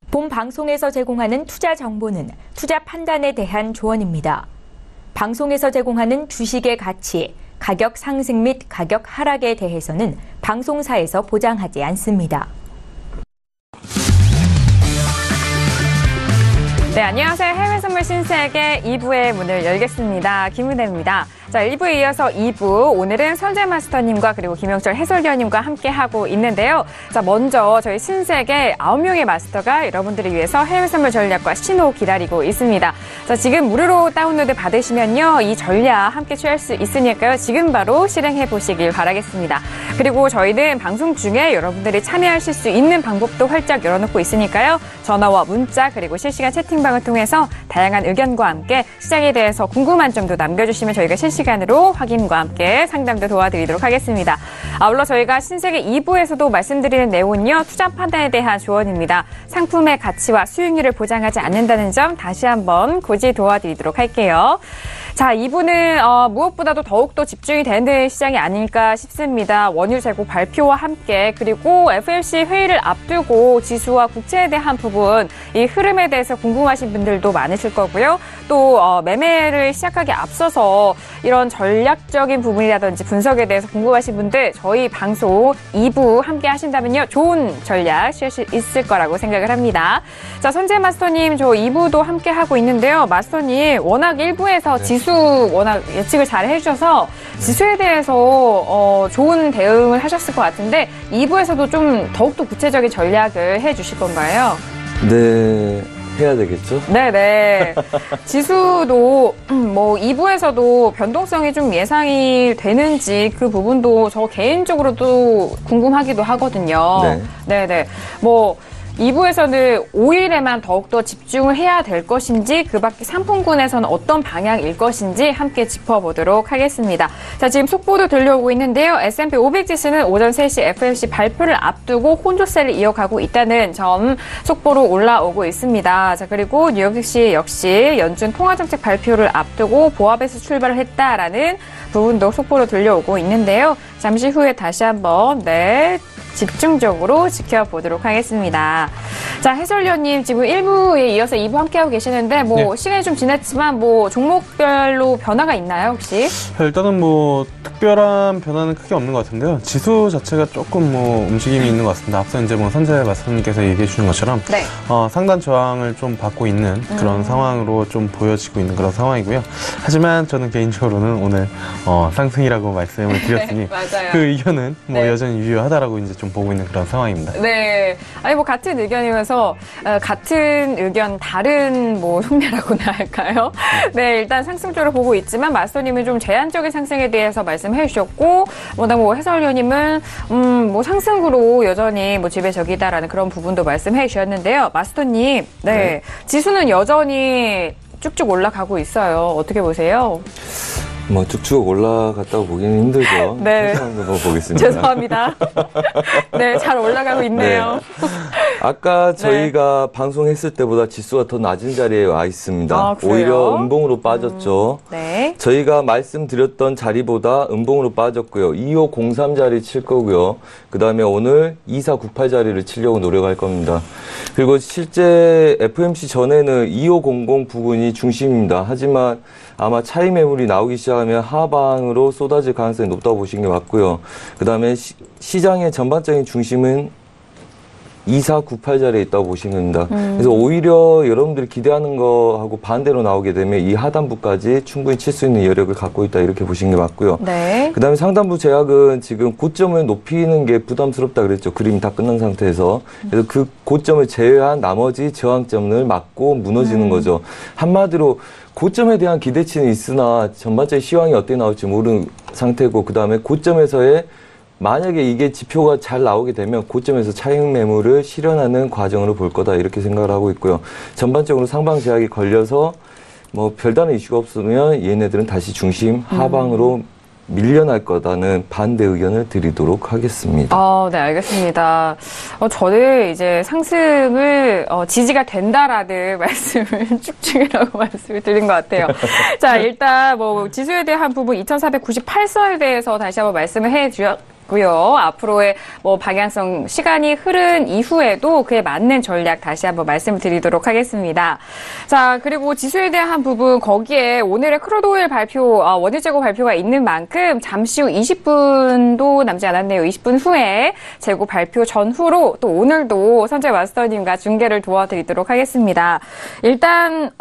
본 방송에서 제공하는 투자 정보는 투자 판단에 대한 조언입니다. 방송에서 제공하는 주식의 가치, 가격 상승 및 가격 하락에 대해서는 방송사에서 보장하지 않습니다. 네, 안녕하세요. 해외선물 신세계 2부의 문을 열겠습니다. 김은혜입니다. 자, 1부에 이어서 2부, 오늘은 선재 마스터님과 그리고 김영철 해설위원님과 함께하고 있는데요. 자, 먼저 저희 신세계 9명의 마스터가 여러분들을 위해서 해외선물 전략과 신호 기다리고 있습니다. 자, 지금 무료로 다운로드 받으시면요, 이 전략 함께 취할 수 있으니까요. 지금 바로 실행해 보시길 바라겠습니다. 그리고 저희는 방송 중에 여러분들이 참여하실 수 있는 방법도 활짝 열어놓고 있으니까요. 전화와 문자 그리고 실시간 채팅방을 통해서 다양한 의견과 함께 시장에 대해서 궁금한 점도 남겨주시면 저희가 실시간으로 확인과 함께 상담도 도와드리도록 하겠습니다. 아울러 저희가 신세계 2부에서도 말씀드리는 내용은요, 투자 판단에 대한 조언입니다. 상품의 가치와 수익률을 보장하지 않는다는 점 다시 한번 고지 도와드리도록 할게요. 자, 2부는 무엇보다도 더욱더 집중이 되는 시장이 아닐까 싶습니다. 원유 재고 발표와 함께, 그리고 FOMC 회의를 앞두고 지수와 국채에 대한 부분, 이 흐름에 대해서 궁금하신 분들도 많으실 거고요. 또 매매를 시작하기 앞서서 이런 전략적인 부분이라든지 분석에 대해서 궁금하신 분들, 저희 방송 2부 함께 하신다면요, 좋은 전략 취할 수 있을 거라고 생각을 합니다. 자, 선재 마스터님, 저 2부도 함께 하고 있는데요. 마스터님, 워낙 1부에서 지수 워낙 예측을 잘 해주셔서 지수에 대해서 좋은 대응을 하셨을 것 같은데 2부에서도 좀 더욱더 구체적인 전략을 해주실 건가요? 네, 해야 되겠죠? 네네. 지수도 뭐 2부에서도 변동성이 좀 예상이 되는지 그 부분도 저 개인적으로도 궁금하기도 하거든요. 네. 네네. 뭐 2부에서는 5일에만 더욱더 집중을 해야 될 것인지, 그 밖에 상품군에서는 어떤 방향일 것인지 함께 짚어보도록 하겠습니다. 자, 지금 속보도 들려오고 있는데요. S&P 500 지수는 오전 3시 FOMC 발표를 앞두고 혼조세를 이어가고 있다는 점 속보로 올라오고 있습니다. 자, 그리고 뉴욕 증시 역시 연준 통화정책 발표를 앞두고 보합에서 출발을 했다라는 부분도 속보로 들려오고 있는데요. 잠시 후에 다시 한번 집중적으로 지켜보도록 하겠습니다. 자, 해설위원님, 지금 1부에 이어서 2부 함께하고 계시는데, 시간이 좀 지났지만, 종목별로 변화가 있나요, 혹시? 일단은 특별한 변화는 크게 없는 것 같은데요. 지수 자체가 조금 움직임이 있는 것 같습니다. 앞서 이제 선재 마스터님께서 얘기해 주신 것처럼, 네. 상단 저항을 좀 받고 있는 그런 상황으로 좀 보여지고 있는 그런 상황이고요. 하지만 저는 개인적으로는 오늘, 상승이라고 말씀을 드렸으니, 네, 맞아요. 그 의견은 여전히 유효하다라고 이제 좀 보고 있는 그런 상황입니다. 네. 아니, 같은 의견이면서, 같은 의견, 다른 속내라고나 할까요? 네, 일단 상승 쪽으로 보고 있지만, 마스터님은 좀 제한적인 상승에 대해서 말씀해 주셨고, 해설위원님은, 상승으로 여전히 지배적이다라는 그런 부분도 말씀해 주셨는데요. 마스터님, 네. 지수는 여전히 쭉쭉 올라가고 있어요. 어떻게 보세요? 쭉쭉 올라갔다고 보기는 힘들죠. 네. 한번 보겠습니다. 죄송합니다. 네, 잘 올라가고 있네요. 네. 아까 저희가 방송했을 때보다 지수가 더 낮은 자리에 와 있습니다. 아, 오히려 음봉으로 빠졌죠. 네. 저희가 말씀드렸던 자리보다 음봉으로 빠졌고요. 2503 자리 칠 거고요. 그 다음에 오늘 2498 자리를 치려고 노력할 겁니다. 그리고 실제 FOMC 전에는 2500 부근이 중심입니다. 하지만 아마 차익 매물이 나오기 시작하면 하방으로 쏟아질 가능성이 높다고 보시는 게 맞고요. 그 다음에 시장의 전반적인 중심은 2498 자리에 있다고 보시면 됩니다. 그래서 오히려 여러분들이 기대하는 거하고 반대로 나오게 되면 이 하단부까지 충분히 칠 수 있는 여력을 갖고 있다, 이렇게 보시는 게 맞고요. 네. 그 다음에 상단부 제약은 지금 고점을 높이는 게 부담스럽다 그랬죠. 그림이 다 끝난 상태에서. 그래서 그 고점을 제외한 나머지 저항점을 막고 무너지는 거죠. 한마디로 고점에 대한 기대치는 있으나 전반적인 시황이 어떻게 나올지 모르는 상태고, 그 다음에 고점에서의 만약에 이게 지표가 잘 나오게 되면 고점에서 차익 매물을 실현하는 과정으로 볼 거다, 이렇게 생각을 하고 있고요. 전반적으로 상방 제약이 걸려서 별다른 이슈가 없으면 얘네들은 다시 중심 하방으로 밀려날 거다는 반대 의견을 드리도록 하겠습니다. 네, 알겠습니다. 저는 이제 상승을 지지가 된다라는 말씀을 쭉쭉이라고 말씀을 드린 것 같아요. 자, 일단 뭐 지수에 대한 부분 2498선에 대해서 다시 한번 말씀을 해주셨고요. 앞으로의 뭐 방향성 시간이 흐른 이후에도 그에 맞는 전략 다시 한번 말씀을 드리도록 하겠습니다. 자, 그리고 지수에 대한 부분 거기에 오늘의 크루드오일 발표, 원유 재고 발표가 있는 만큼 잠시 후 20분도 남지 않았네요. 20분 후에 재고 발표 전후로 또 오늘도 선재 마스터님과 중계를 도와드리도록 하겠습니다. 일단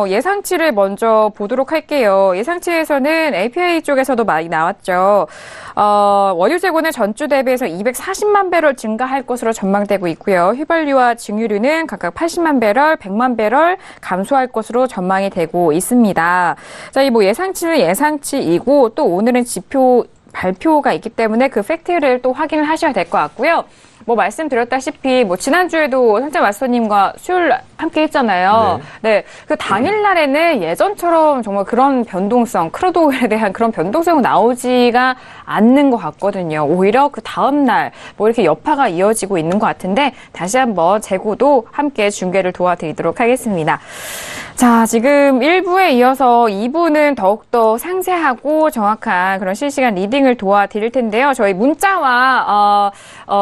예상치를 먼저 보도록 할게요. 예상치에서는 API 쪽에서도 많이 나왔죠. 원유 재고는 전주 대비해서 240만 배럴 증가할 것으로 전망되고 있고요. 휘발유와 증유류는 각각 80만 배럴, 100만 배럴 감소할 것으로 전망이 되고 있습니다. 자, 이 뭐 예상치는 예상치이고 또 오늘은 지표 발표가 있기 때문에 그 팩트를 또 확인을 하셔야 될 것 같고요. 뭐 말씀드렸다시피 뭐 지난주에도 선재 마스터님과 수요일 함께 했잖아요. 네. 그 당일날에는 예전처럼 정말 그런 변동성, 크루드오일에 대한 그런 변동성은 나오지가 않는 것 같거든요. 오히려 그 다음날 뭐 이렇게 여파가 이어지고 있는 것 같은데 다시 한번 재고도 함께 중계를 도와드리도록 하겠습니다. 자, 지금 1부에 이어서 2부는 더욱더 상세하고 정확한 그런 실시간 리딩을 도와드릴 텐데요. 저희 문자와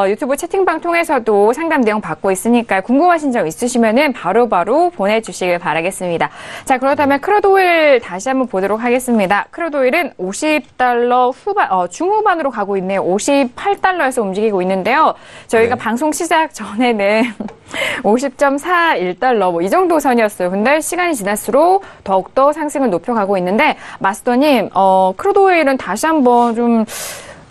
유튜브 채팅방 통해서도 상담 내용 받고 있으니까 궁금하신 점 있으시면은 바로바로 보내주시길 바라겠습니다. 자, 그렇다면 크루드오일 다시 한번 보도록 하겠습니다. 크루드오일은 $50 후반, 중후반으로 가고 있네요. $58에서 움직이고 있는데요. 저희가 방송 시작 전에는 $50.41 뭐 이 정도 선이었어요. 근데 시간이 지날수록 더욱더 상승을 높여가고 있는데 마스터님, 크루드오일은 다시 한번 좀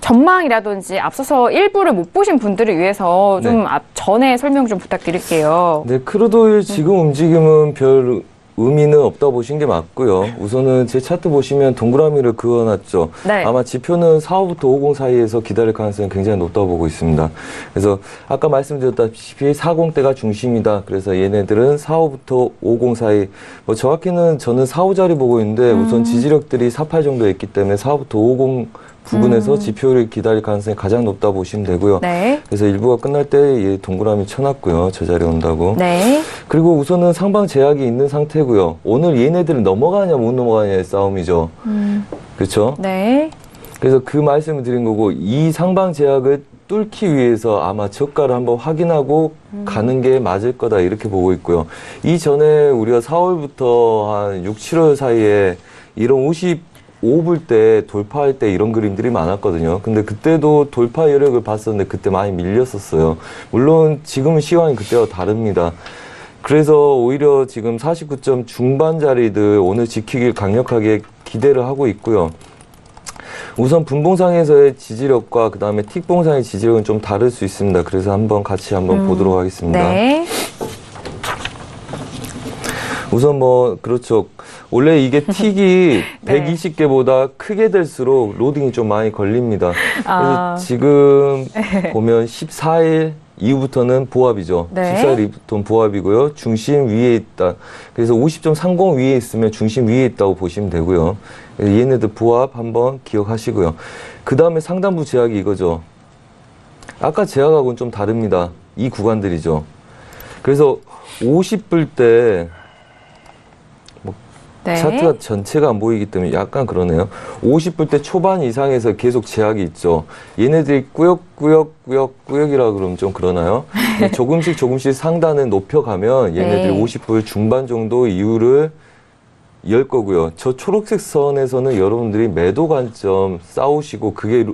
전망이라든지 앞서서 일부를 못 보신 분들을 위해서 좀 전에 설명 좀 부탁드릴게요. 네, 크루드오일 지금 움직임은 별 의미는 없다고 보신 게 맞고요. 우선은 제 차트 보시면 동그라미를 그어놨죠. 네. 아마 지표는 45부터 50 사이에서 기다릴 가능성이 굉장히 높다고 보고 있습니다. 그래서 아까 말씀드렸다시피 40대가 중심이다. 그래서 얘네들은 45부터 50 사이, 뭐 정확히는 저는 45 자리 보고 있는데 우선 지지력들이 48 정도 있기 때문에 45부터 50 부분에서 지표를 기다릴 가능성이 가장 높다 보시면 되고요. 네. 그래서 일부가 끝날 때 이 동그라미 쳐놨고요. 저 자리 온다고. 네. 그리고 우선은 상방 제약이 있는 상태고요. 오늘 얘네들은 넘어가냐 못 넘어가냐의 싸움이죠. 그렇죠? 네. 그래서 그 말씀을 드린 거고 이 상방 제약을 뚫기 위해서 아마 저가를 한번 확인하고 가는 게 맞을 거다 이렇게 보고 있고요. 이전에 우리가 4월부터 한 6, 7월 사이에 이런 55불 때 돌파할 때 이런 그림들이 많았거든요. 근데 그때도 돌파 여력을 봤었는데 그때 많이 밀렸었어요. 물론 지금은 시황이 그때와 다릅니다. 그래서 오히려 지금 49점 중반 자리들 오늘 지키길 강력하게 기대를 하고 있고요. 우선 분봉상에서의 지지력과 그 다음에 틱봉상의 지지력은 좀 다를 수 있습니다. 그래서 한번 같이 한번 보도록 하겠습니다. 네. 우선 뭐 그렇죠. 원래 이게 틱이 120개보다 크게 될수록 로딩이 좀 많이 걸립니다. 그래서 지금 보면 14일 이후부터는 보합이죠. 네. 14일 이후부터는 보합이고요. 중심 위에 있다. 그래서 50.30 위에 있으면 중심 위에 있다고 보시면 되고요. 얘네들 보합 한번 기억하시고요. 그 다음에 상단부 제약이 이거죠. 아까 제약하고는 좀 다릅니다. 이 구간들이죠. 그래서 50불 때 네. 차트가 전체가 안 보이기 때문에 약간 그러네요. 50불 때 초반 이상에서 계속 제약이 있죠. 얘네들이 꾸역이라 그러면 좀 그러나요? 조금씩 상단을 높여가면 얘네들이 50불 중반 정도 이후를 열 거고요. 저 초록색 선에서는 여러분들이 매도 관점 싸우시고 그게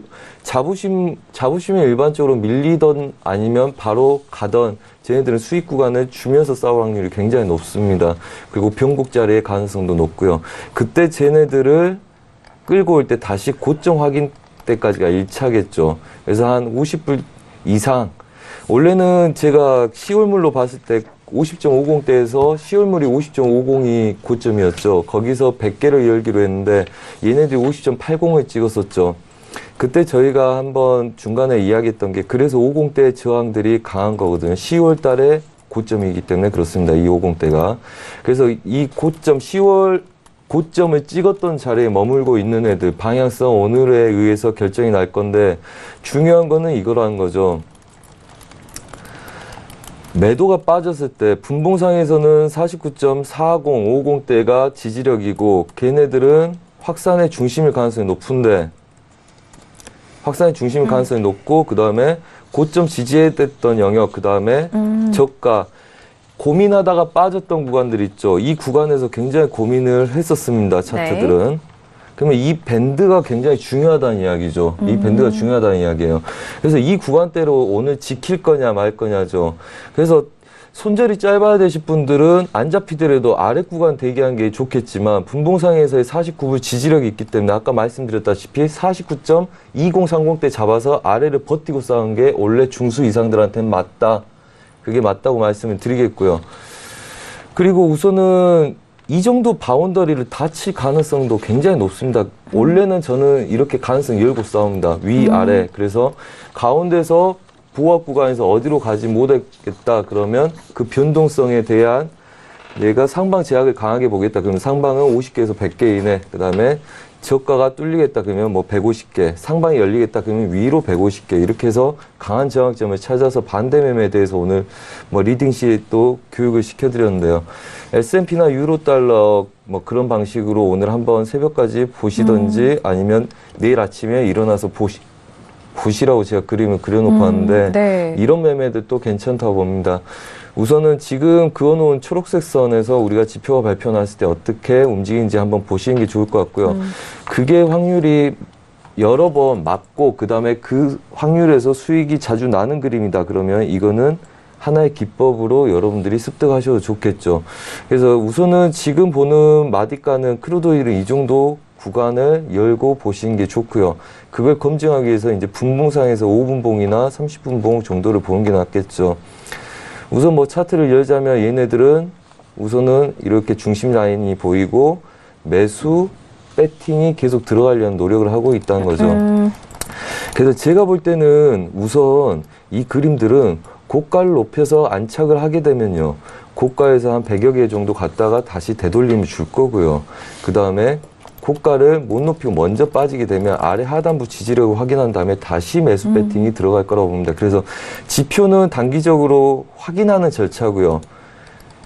잡으시면 일반적으로 밀리던 아니면 바로 가던 쟤네들은 수익 구간을 주면서 싸울 확률이 굉장히 높습니다. 그리고 변곡 자리의 가능성도 높고요. 그때 쟤네들을 끌고 올 때 다시 고점 확인 때까지가 1차겠죠. 그래서 한 50불 이상. 원래는 제가 시월물로 봤을 때 50.50대에서 시월물이 50.50이 고점이었죠. 거기서 100개를 열기로 했는데 얘네들이 50.80을 찍었었죠. 그때 저희가 한번 중간에 이야기했던 게 그래서 50대 저항들이 강한 거거든요. 10월 달에 고점이기 때문에 그렇습니다. 이 50대가. 그래서 이 고점 10월 고점을 찍었던 자리에 머물고 있는 애들 방향성 오늘에 의해서 결정이 날 건데 중요한 거는 이거라는 거죠. 매도가 빠졌을 때 분봉상에서는 49.40, 50대가 지지력이고 걔네들은 확산의 중심일 가능성이 높은데 확산의 중심일 가능성이 높고 그 다음에 고점 지지했던 영역 그 다음에 저가 고민하다가 빠졌던 구간들 있죠. 이 구간에서 굉장히 고민을 했었습니다. 차트들은. 네. 그러면 이 밴드가 굉장히 중요하다는 이야기죠. 이 밴드가 중요하다는 이야기예요. 그래서 이 구간대로 오늘 지킬 거냐 말 거냐죠. 그래서 손절이 짧아야 되실 분들은 안 잡히더라도 아래 구간 대기하는 게 좋겠지만 분봉상에서의 49불 지지력이 있기 때문에 아까 말씀드렸다시피 49.2030대 잡아서 아래를 버티고 싸운 게 원래 중수 이상들한테는 맞다. 그게 맞다고 말씀을 드리겠고요. 그리고 우선은 이 정도 바운더리를 닫힐 가능성도 굉장히 높습니다. 원래는 저는 이렇게 가능성 열고 싸웁니다. 위, 아래. 그래서 가운데서 보합 구간에서 어디로 가지 못하겠다 그러면 그 변동성에 대한 얘가 상방 제약을 강하게 보겠다. 그러면 상방은 50개에서 100개 이내. 그 다음에 저가가 뚫리겠다 그러면 뭐 150개, 상방이 열리겠다 그러면 위로 150개 이렇게 해서 강한 저항점을 찾아서 반대 매매에 대해서 오늘 뭐 리딩 시 또 교육을 시켜드렸는데요. S&P나 유로달러 뭐 그런 방식으로 오늘 한번 새벽까지 보시던지 아니면 내일 아침에 일어나서 보시라고 제가 그림을 그려놓고 왔는데 네. 이런 매매들도 괜찮다고 봅니다. 우선은 지금 그어놓은 초록색 선에서 우리가 지표가 발표 났을 때 어떻게 움직이는지 한번 보시는 게 좋을 것 같고요. 그게 확률이 여러 번 맞고 그 다음에 그 확률에서 수익이 자주 나는 그림이다. 그러면 이거는 하나의 기법으로 여러분들이 습득하셔도 좋겠죠. 그래서 우선은 지금 보는 마디가는 크루드오일은 이 정도 구간을 열고 보시는 게 좋고요. 그걸 검증하기 위해서 이제 분봉상에서 5분봉이나 30분봉 정도를 보는 게 낫겠죠. 우선 뭐 차트를 열자면 얘네들은 우선은 이렇게 중심 라인이 보이고 매수, 배팅이 계속 들어가려는 노력을 하고 있다는 거죠. 그래서 제가 볼 때는 우선 이 그림들은 고가를 높여서 안착을 하게 되면요. 고가에서 한 100여 개 정도 갔다가 다시 되돌림을 줄 거고요. 그 다음에 고가를 못 높이고 먼저 빠지게 되면 아래 하단부 지지력을 확인한 다음에 다시 매수 배팅이 들어갈 거라고 봅니다. 그래서 지표는 단기적으로 확인하는 절차고요.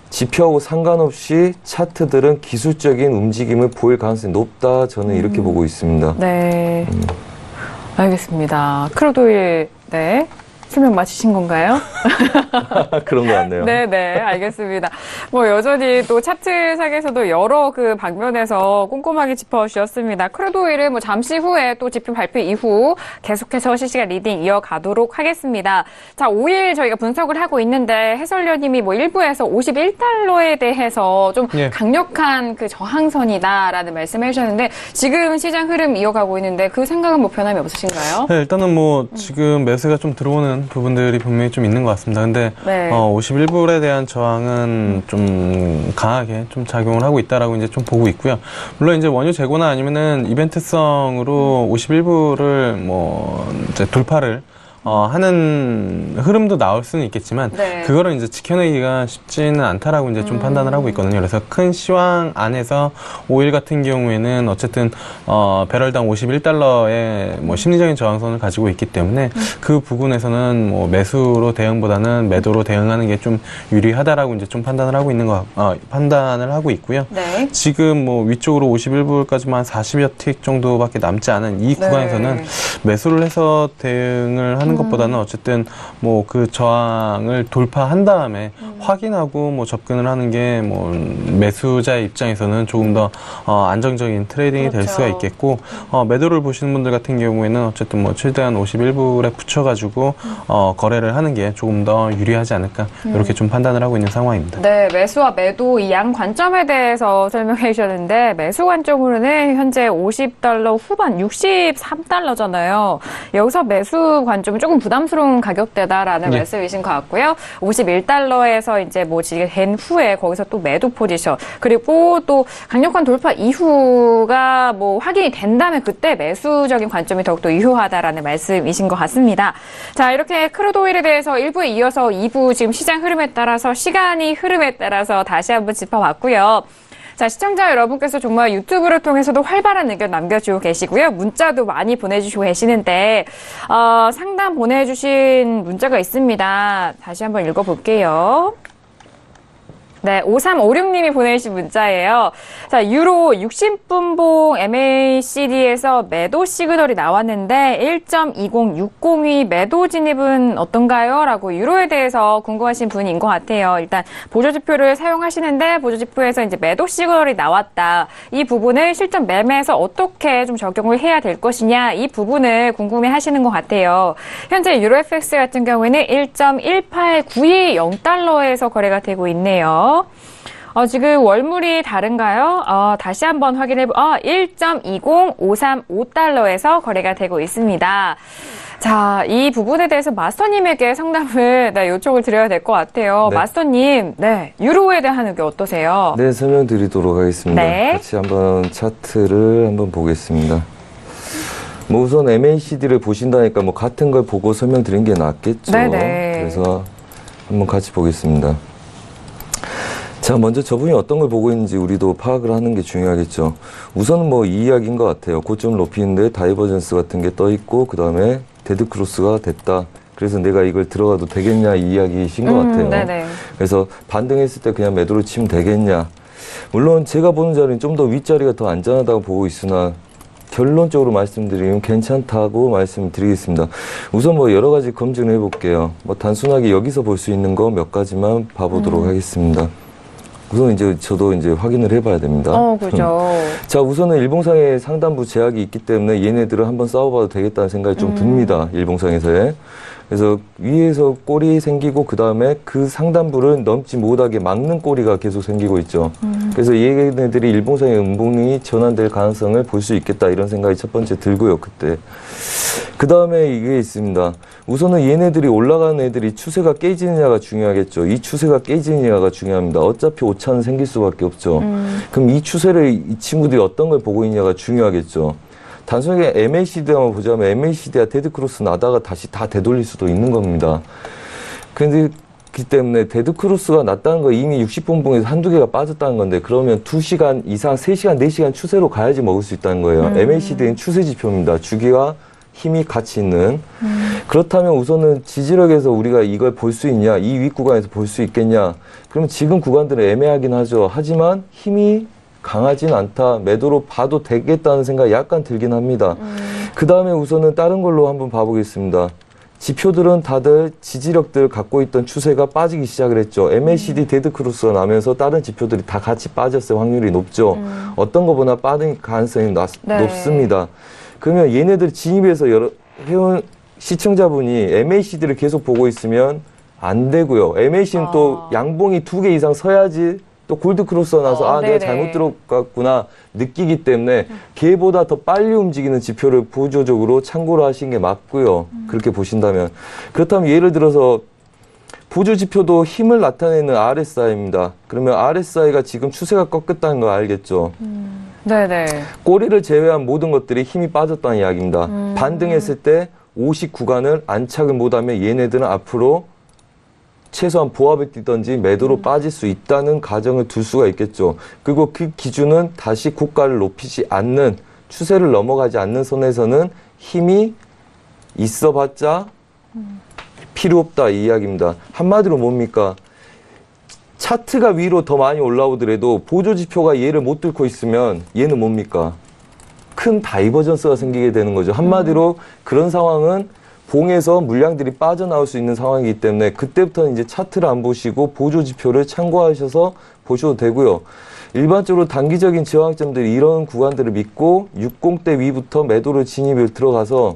지표하고 상관없이 차트들은 기술적인 움직임을 보일 가능성이 높다. 저는 이렇게 보고 있습니다. 네. 알겠습니다. 크루드오일, 네. 설명 마치신 건가요? 그런 것 같네요. 네네, 알겠습니다. 뭐 여전히 또 차트상에서도 여러 그 방면에서 꼼꼼하게 짚어주셨습니다. 크루드오일은 뭐 잠시 후에 또 지표 발표 이후 계속해서 실시간 리딩 이어가도록 하겠습니다. 자, 5일 저희가 분석을 하고 있는데 해설위원님이 뭐 일부에서 51달러에 대해서 좀 강력한 그 저항선이다라는 말씀을 해주셨는데 지금 시장 흐름 이어가고 있는데 그 생각은 뭐 변함이 없으신가요? 네, 일단은 뭐 지금 매수가 좀 들어오는 부분들이 분명히 좀 있는 것 같습니다. 근데 네. 51불에 대한 저항은 좀 강하게 좀 작용을 하고 있다라고 이제 좀 보고 있고요. 물론 이제 원유 재고나 아니면은 이벤트성으로 51불을 뭐 이제 돌파를 하는 흐름도 나올 수는 있겠지만, 네. 그거를 이제 지켜내기가 쉽지는 않다라고 이제 좀 판단을 하고 있거든요. 그래서 큰 시황 안에서 오일 같은 경우에는 어쨌든, 배럴당 51달러의 뭐 심리적인 저항선을 가지고 있기 때문에 그 부분에서는 뭐 매수로 대응보다는 매도로 대응하는 게 좀 유리하다라고 이제 좀 판단을 하고 판단을 하고 있고요. 네. 지금 뭐 위쪽으로 51불까지만 40여 틱 정도밖에 남지 않은 이 구간에서는 매수를 해서 대응을 하는 것보다는 어쨌든 뭐 그 저항을 돌파한 다음에 확인하고 뭐 접근을 하는 게 뭐 매수자의 입장에서는 조금 더 안정적인 트레이딩이 될 수가 있겠고, 매도를 보시는 분들 같은 경우에는 어쨌든 뭐 최대한 51불에 붙여가지고 거래를 하는 게 조금 더 유리하지 않을까 이렇게 좀 판단을 하고 있는 상황입니다. 네, 매수와 매도 이 양 관점에 대해서 설명해 주셨는데 매수 관점으로는 현재 50달러 후반 63달러잖아요. 여기서 매수 관점은 조금 부담스러운 가격대다라는 말씀이신 것 같고요. 51달러에서 이제 뭐 된 후에 거기서 또 매도 포지션, 그리고 또 강력한 돌파 이후가 뭐 확인이 된다면 그때 매수적인 관점이 더욱더 유효하다라는 말씀이신 것 같습니다. 자, 이렇게 크루드오일에 대해서 1부에 이어서 2부 지금 시장 흐름에 따라서 시간이 흐름에 따라서 다시 한번 짚어봤고요. 자, 시청자 여러분께서 정말 유튜브를 통해서도 활발한 의견 남겨주고 계시고요. 문자도 많이 보내주시고 계시는데 상담 보내주신 문자가 있습니다. 다시 한번 읽어볼게요. 네, 5356님이 보내주신 문자예요. 자, 유로 60분봉 MACD에서 매도 시그널이 나왔는데 1.2060이 매도 진입은 어떤가요? 라고 유로에 대해서 궁금하신 분인 것 같아요. 일단 보조지표를 사용하시는데 보조지표에서 이제 매도 시그널이 나왔다. 이 부분을 실전 매매에서 어떻게 좀 적용을 해야 될 것이냐, 이 부분을 궁금해 하시는 것 같아요. 현재 유로 FX 같은 경우에는 1.18920 달러에서 거래가 되고 있네요. 지금 월물이 다른가요? 다시 한번 확인해 1.20535달러에서 거래가 되고 있습니다. 자, 이 부분에 대해서 마스터님에게 상담을 요청을 드려야 될 것 같아요. 네. 마스터님, 네, 유로에 대한 의견 어떠세요? 네, 설명드리도록 하겠습니다. 네. 같이 한번 차트를 한번 보겠습니다. 뭐 우선 MACD를 보신다니까 뭐 같은 걸 보고 설명드린 게 낫겠죠. 네네. 그래서 한번 같이 보겠습니다. 자, 먼저 저분이 어떤 걸 보고 있는지 우리도 파악을 하는 게 중요하겠죠. 우선은 뭐 이 이야기인 것 같아요. 고점을 높이는데 다이버전스 같은 게 떠 있고, 그 다음에 데드크로스가 됐다. 그래서 내가 이걸 들어가도 되겠냐, 이 이야기이신 것 같아요. 네네. 그래서 반등했을 때 그냥 매도를 치면 되겠냐. 물론 제가 보는 자리는 좀 더 윗자리가 더 안전하다고 보고 있으나 결론적으로 말씀드리면 괜찮다고 말씀드리겠습니다. 우선 뭐 여러 가지 검증을 해볼게요. 뭐 단순하게 여기서 볼 수 있는 거 몇 가지만 봐보도록 하겠습니다. 우선 이제 저도 이제 확인을 해봐야 됩니다. 그죠. 자, 우선은 일봉상에 상단부 제약이 있기 때문에 얘네들을 한번 싸워봐도 되겠다는 생각이 좀 듭니다. 일봉상에서의. 그래서 위에서 꼬리 생기고 그 다음에 그 상단부를 넘지 못하게 막는 꼬리가 계속 생기고 있죠. 그래서 얘네들이 일봉상의 음봉이 전환될 가능성을 볼 수 있겠다, 이런 생각이 첫 번째 들고요, 그때. 그 다음에 이게 있습니다. 우선은 얘네들이 올라가는 애들이 추세가 깨지느냐가 중요하겠죠. 이 추세가 깨지느냐가 중요합니다. 어차피 오차는 생길 수밖에 없죠. 그럼 이 추세를 이 친구들이 어떤 걸 보고 있냐가 중요하겠죠. 단순하게 MACD만 보자면 MACD가 데드크로스 나다가 다시 다 되돌릴 수도 있는 겁니다. 그런데 그렇기 때문에 데드크로스가 났다는 거 이미 60분봉에서 한두 개가 빠졌다는 건데, 그러면 2시간 이상, 3시간, 4시간 추세로 가야지 먹을 수 있다는 거예요. MACD는 추세 지표입니다. 주기와 힘이 같이 있는. 그렇다면 우선은 지지력에서 우리가 이걸 볼 수 있냐, 이 윗 구간에서 볼 수 있겠냐. 그러면 지금 구간들은 애매하긴 하죠. 하지만 힘이 강하진 않다. 매도로 봐도 되겠다는 생각이 약간 들긴 합니다. 그 다음에 우선은 다른 걸로 한번 봐보겠습니다. 지표들은 다들 지지력들 갖고 있던 추세가 빠지기 시작을 했죠. MACD 데드크로스가 나면서 다른 지표들이 다 같이 빠졌을 확률이 높죠. 어떤 것보다 빠진 가능성이 높습니다. 그러면 얘네들 진입해서 회원 시청자분이 MACD를 계속 보고 있으면 안 되고요. MACD는 또 양봉이 2개 이상 서야지 또 골드크로스가 나서 내가 잘못 들어갔구나 느끼기 때문에 걔보다 더 빨리 움직이는 지표를 보조적으로 참고를 하시는 게 맞고요. 그렇게 보신다면. 그렇다면 예를 들어서 보조지표도 힘을 나타내는 RSI입니다. 그러면 RSI가 지금 추세가 꺾였다는 거 알겠죠? 네네. 꼬리를 제외한 모든 것들이 힘이 빠졌다는 이야기입니다. 반등했을 때 50 구간을 안착을 못하면 얘네들은 앞으로 최소한 보합을 뛰든지 매도로 빠질 수 있다는 가정을 둘 수가 있겠죠. 그리고 그 기준은 다시 고가를 높이지 않는, 추세를 넘어가지 않는 선에서는 힘이 있어봤자 필요 없다, 이 이야기입니다. 한마디로 뭡니까? 차트가 위로 더 많이 올라오더라도 보조지표가 얘를 못 뚫고 있으면 얘는 뭡니까? 큰 다이버전스가 생기게 되는 거죠. 한마디로 그런 상황은 봉에서 물량들이 빠져나올 수 있는 상황이기 때문에 그때부터는 이제 차트를 안 보시고 보조지표를 참고하셔서 보셔도 되고요. 일반적으로 단기적인 저항점들이 이런 구간들을 믿고 60대 위부터 매도를 진입을 들어가서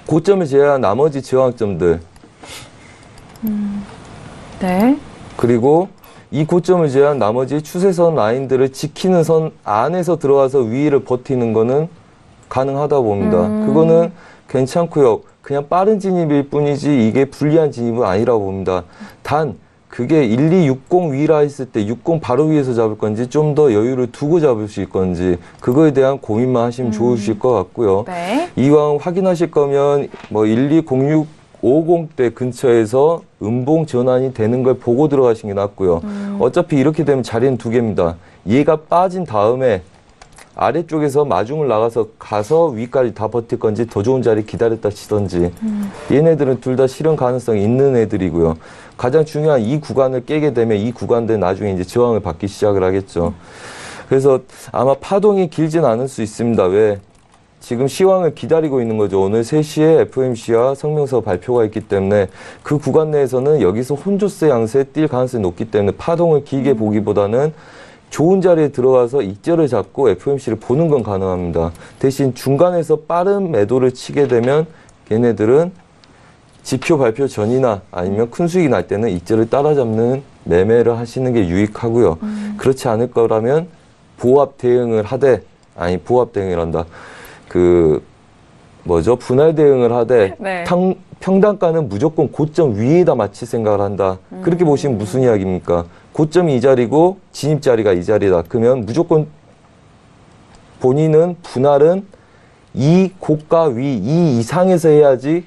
고점을 제외한 나머지 저항점들 네. 그리고 이 고점을 제외한 나머지 추세선 라인들을 지키는 선 안에서 들어가서 위를 버티는 거는 가능하다고 봅니다. 그거는 괜찮고요. 그냥 빠른 진입일 뿐이지 이게 불리한 진입은 아니라고 봅니다. 단 그게 1260 위라 했을 때 60 바로 위에서 잡을 건지 좀 더 여유를 두고 잡으실 건지 그거에 대한 고민만 하시면 좋으실 것 같고요. 네. 이왕 확인하실 거면 뭐 1206 50대 근처에서 음봉 전환이 되는 걸 보고 들어가시는 게 낫고요. 어차피 이렇게 되면 자리는 두 개입니다. 얘가 빠진 다음에 아래쪽에서 마중을 가서 위까지 다 버틸 건지 더 좋은 자리 기다렸다 치던지 얘네들은 둘 다 실현 가능성이 있는 애들이고요. 가장 중요한 이 구간을 깨게 되면 이 구간들 나중에 이제 저항을 받기 시작을 하겠죠. 그래서 아마 파동이 길진 않을 수 있습니다. 왜? 지금 시황을 기다리고 있는 거죠. 오늘 3시에 FOMC와 성명서 발표가 있기 때문에 그 구간 내에서는 여기서 혼조세 양세 뛸 가능성이 높기 때문에 파동을 길게 보기보다는 좋은 자리에 들어가서 익절을 잡고 FOMC를 보는 건 가능합니다. 대신 중간에서 빠른 매도를 치게 되면 걔네들은 지표 발표 전이나 아니면 큰 수익이 날 때는 익절을 따라잡는 매매를 하시는 게 유익하고요. 그렇지 않을 거라면 보합 대응을 하되, 아니 보합 대응이란다. 분할 대응을 하되 네. 평단가는 무조건 고점 위에다 맞출 생각을 한다. 그렇게 보시면 무슨 이야기입니까? 고점이 이 자리고 진입 자리가 이 자리다. 그러면 무조건 본인은 분할은 이 고가 위, 이 이상에서 해야지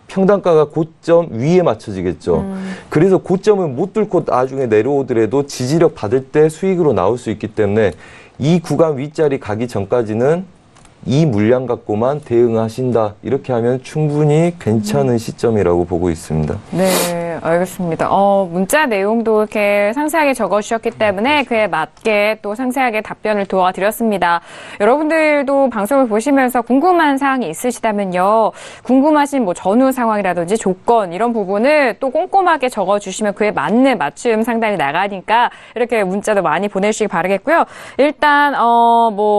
평단가가 고점 위에 맞춰지겠죠. 그래서 고점을 못 뚫고 나중에 내려오더라도 지지력 받을 때 수익으로 나올 수 있기 때문에 이 구간 윗자리 가기 전까지는 이 물량 갖고만 대응하신다. 이렇게 하면 충분히 괜찮은 시점이라고 보고 있습니다. 네, 알겠습니다. 문자 내용도 이렇게 상세하게 적어주셨기 때문에 그에 맞게 또 상세하게 답변을 도와드렸습니다. 여러분들도 방송을 보시면서 궁금한 사항이 있으시다면요. 궁금하신 전후 상황이라든지 조건 이런 부분을 또 꼼꼼하게 적어주시면 그에 맞는 맞춤 상담이 나가니까 이렇게 문자도 많이 보내주시기 바라겠고요. 일단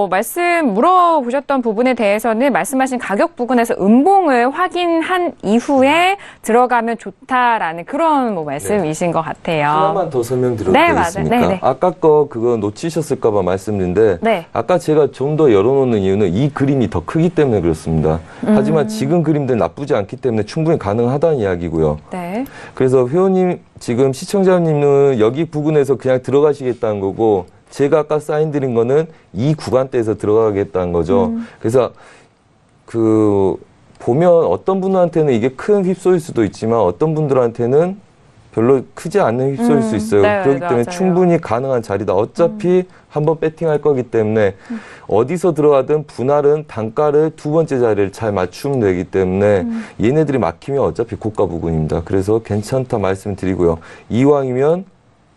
말씀 물어보셨던 부분에 대해서는 말씀하신 가격 부분에서 음봉을 확인한 이후에 들어가면 좋다라는 그런 말씀이신 것 같아요. 하나만 더 설명드려도 네, 되겠습니까? 맞아요. 네. 아까 그거 놓치셨을까 봐 말씀드린데 네. 아까 제가 좀 더 열어놓는 이유는 이 그림이 더 크기 때문에 그렇습니다. 하지만 지금 그림들 나쁘지 않기 때문에 충분히 가능하다는 이야기고요. 네. 그래서 회원님, 지금 시청자님은 여기 부근에서 그냥 들어가시겠다는 거고 제가 아까 사인드린 거는 이 구간대에서 들어가겠다는 거죠. 그래서 보면 어떤 분들한테는 이게 큰 휩소일 수도 있지만 어떤 분들한테는 별로 크지 않는 휩소일 수 있어요. 네, 그렇기 때문에 맞아요. 충분히 가능한 자리다. 어차피 한번 배팅할 거기 때문에 어디서 들어가든 분할은 단가를 두 번째 자리를 잘 맞추면 되기 때문에 얘네들이 막히면 어차피 고가 부근입니다. 그래서 괜찮다 말씀드리고요. 이왕이면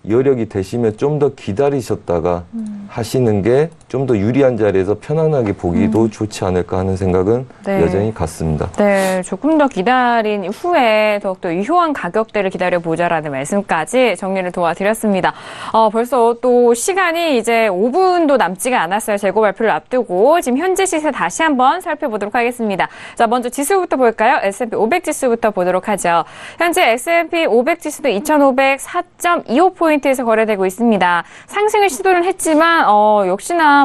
여력이 되시면 좀 더 기다리셨다가 하시는 게 좀 더 유리한 자리에서 편안하게 보기도 좋지 않을까 하는 생각은 네. 여전히 같습니다. 네, 조금 더 기다린 후에 더욱더 유효한 가격대를 기다려보자라는 말씀까지 정리를 도와드렸습니다. 벌써 또 시간이 이제 5분도 남지가 않았어요. 재고 발표를 앞두고 지금 현재 시세 다시 한번 살펴보도록 하겠습니다. 자, 먼저 지수부터 볼까요? S&P 500 지수부터 보도록 하죠. 현재 S&P 500 지수도 2,504.25포인트에서 거래되고 있습니다. 상승을 시도는 했지만 역시나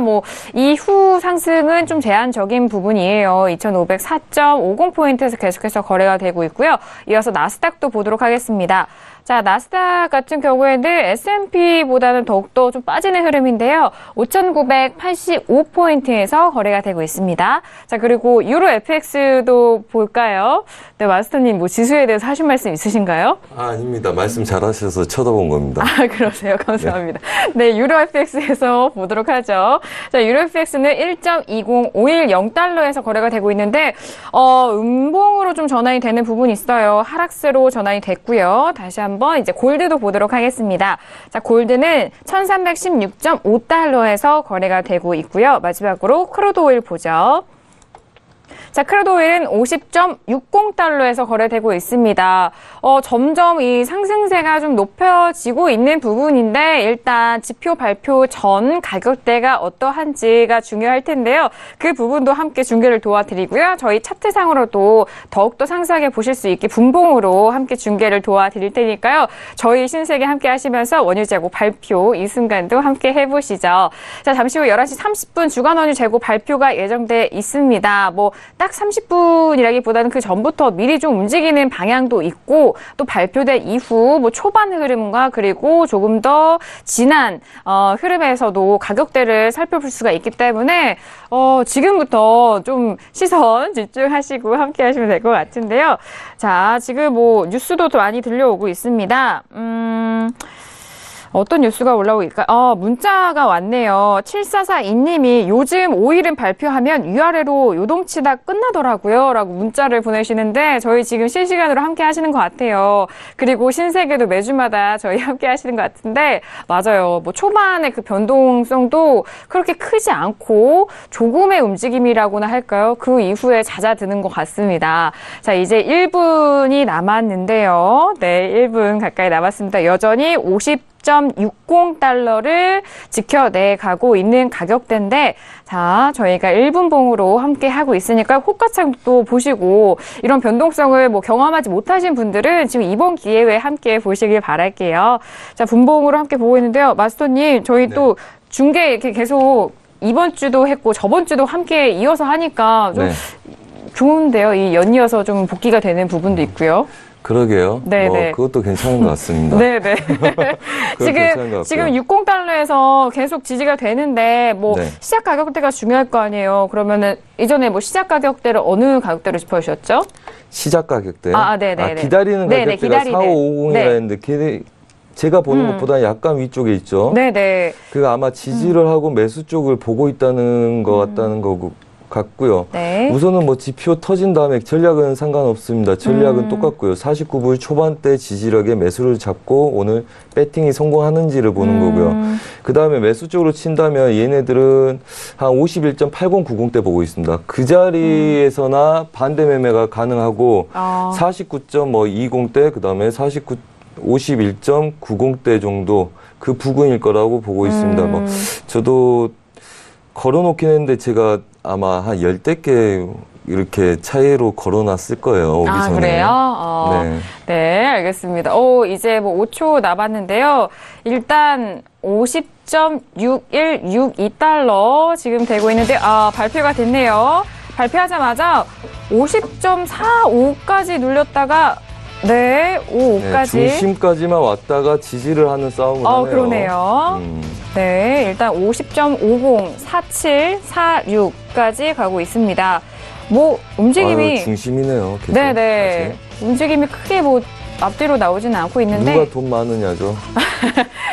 이후 상승은 좀 제한적인 부분이에요. 2,504.50포인트에서 계속해서 거래가 되고 있고요. 이어서 나스닥도 보도록 하겠습니다. 자, 나스닥 같은 경우에는 S&P보다는 더욱더 좀 빠지는 흐름인데요. 5,985포인트에서 거래가 되고 있습니다. 자, 그리고 유로 FX도 볼까요? 네, 마스터님 지수에 대해서 하신 말씀 있으신가요? 아닙니다. 말씀 잘하셔서 쳐다본 겁니다. 그러세요. 감사합니다. 네, 유로 FX에서 보도록 하죠. 자, 유로 FX는 1.20510달러에서 거래가 되고 있는데, 음봉으로 좀 전환이 되는 부분이 있어요. 하락세로 전환이 됐고요. 다시 한번 이제 골드도 보도록 하겠습니다. 자, 골드는 1,316.5달러에서 거래가 되고 있고요. 마지막으로 크루드 오일 보죠. 자, 크루드 오일은 50.60달러에서 거래되고 있습니다. 점점 이 상승세가 좀 높여지고 있는 부분인데 일단 지표 발표 전 가격대가 어떠한지가 중요할 텐데요. 그 부분도 함께 중계를 도와드리고요. 저희 차트상으로도 더욱더 상세하게 보실 수 있게 분봉으로 함께 중계를 도와드릴 테니까요. 저희 신세계 함께 하시면서 원유 재고 발표 이 순간도 함께 해보시죠. 자, 잠시 후 11시 30분 주간 원유 재고 발표가 예정돼 있습니다. 딱 30분이라기보다는 그 전부터 미리 좀 움직이는 방향도 있고 또 발표된 이후 뭐 초반 흐름과 그리고 조금 더 진한 흐름에서도 가격대를 살펴볼 수가 있기 때문에 지금부터 좀 시선 집중하시고 함께 하시면 될 것 같은데요. 자, 지금 뭐 뉴스도 많이 들려오고 있습니다. 어떤 뉴스가 올라오고 있을까? 문자가 왔네요. 7442님이 요즘 5일은 발표하면 위아래로 요동치다 끝나더라고요. 라고 문자를 보내시는데 저희 지금 실시간으로 함께 하시는 것 같아요. 그리고 신세계도 매주마다 저희 함께 하시는 것 같은데 맞아요. 뭐 초반에 그 변동성도 그렇게 크지 않고 조금의 움직임이라고나 할까요? 그 이후에 잦아드는 것 같습니다. 자, 이제 1분이 남았는데요. 네, 1분 가까이 남았습니다. 여전히 50.60달러를 지켜내 가고 있는 가격대인데 자, 저희가 1분 봉으로 함께 하고 있으니까 호가창도 보시고 이런 변동성을 뭐 경험하지 못하신 분들은 지금 이번 기회에 함께 보시길 바랄게요. 자, 분봉으로 함께 보고 있는데요. 마스터님, 저희 또 중계 이렇게 계속 이번 주도 했고 저번 주도 함께 이어서 하니까 좀 좋은데요. 이 연이어서 좀 복귀가 되는 부분도 있고요. 그러게요. 네네. 그것도 괜찮은 것 같습니다. 네네. 지금 60달러에서 계속 지지가 되는데, 시작 가격대가 중요할 거 아니에요. 그러면은, 이전에 시작 가격대를 어느 가격대로 짚어주셨죠? 시작 가격대? 네네. 기다리는 가격대가 4550이라 했는데, 제가 보는 것보다 약간 위쪽에 있죠. 네네. 그가 아마 지지를 하고 매수 쪽을 보고 있다는 것 같다는 거고. 같고요. 우선은 지표 터진 다음에 전략은 상관없습니다. 전략은 똑같고요. 49불 초반대 지지력에 매수를 잡고 오늘 배팅이 성공하는지를 보는 거고요. 그 다음에 매수 쪽으로 친다면 얘네들은 한 51.8090대 보고 있습니다. 그 자리에서나 반대 매매가 가능하고 49.20대 그 다음에 51.90대 정도 그 부근일 거라고 보고 있습니다. 저도 걸어놓긴 했는데 제가 아마 한 10대 이렇게 차이로 걸어놨을 거예요. 오기 전에. 그래요? 네, 알겠습니다. 이제 5초 남았는데요. 일단 50.6162달러 지금 되고 있는데, 발표가 됐네요. 발표하자마자 50.45까지 눌렸다가 5까지. 중심까지만 왔다가 지지를 하는 싸움을 하네요. 그러네요. 네, 일단 50.50, 47, 46까지 가고 있습니다. 움직임이. 중심이네요. 계속. 네네. 사실. 움직임이 크게 앞뒤로 나오지는 않고 있는데. 누가 돈 많으냐죠.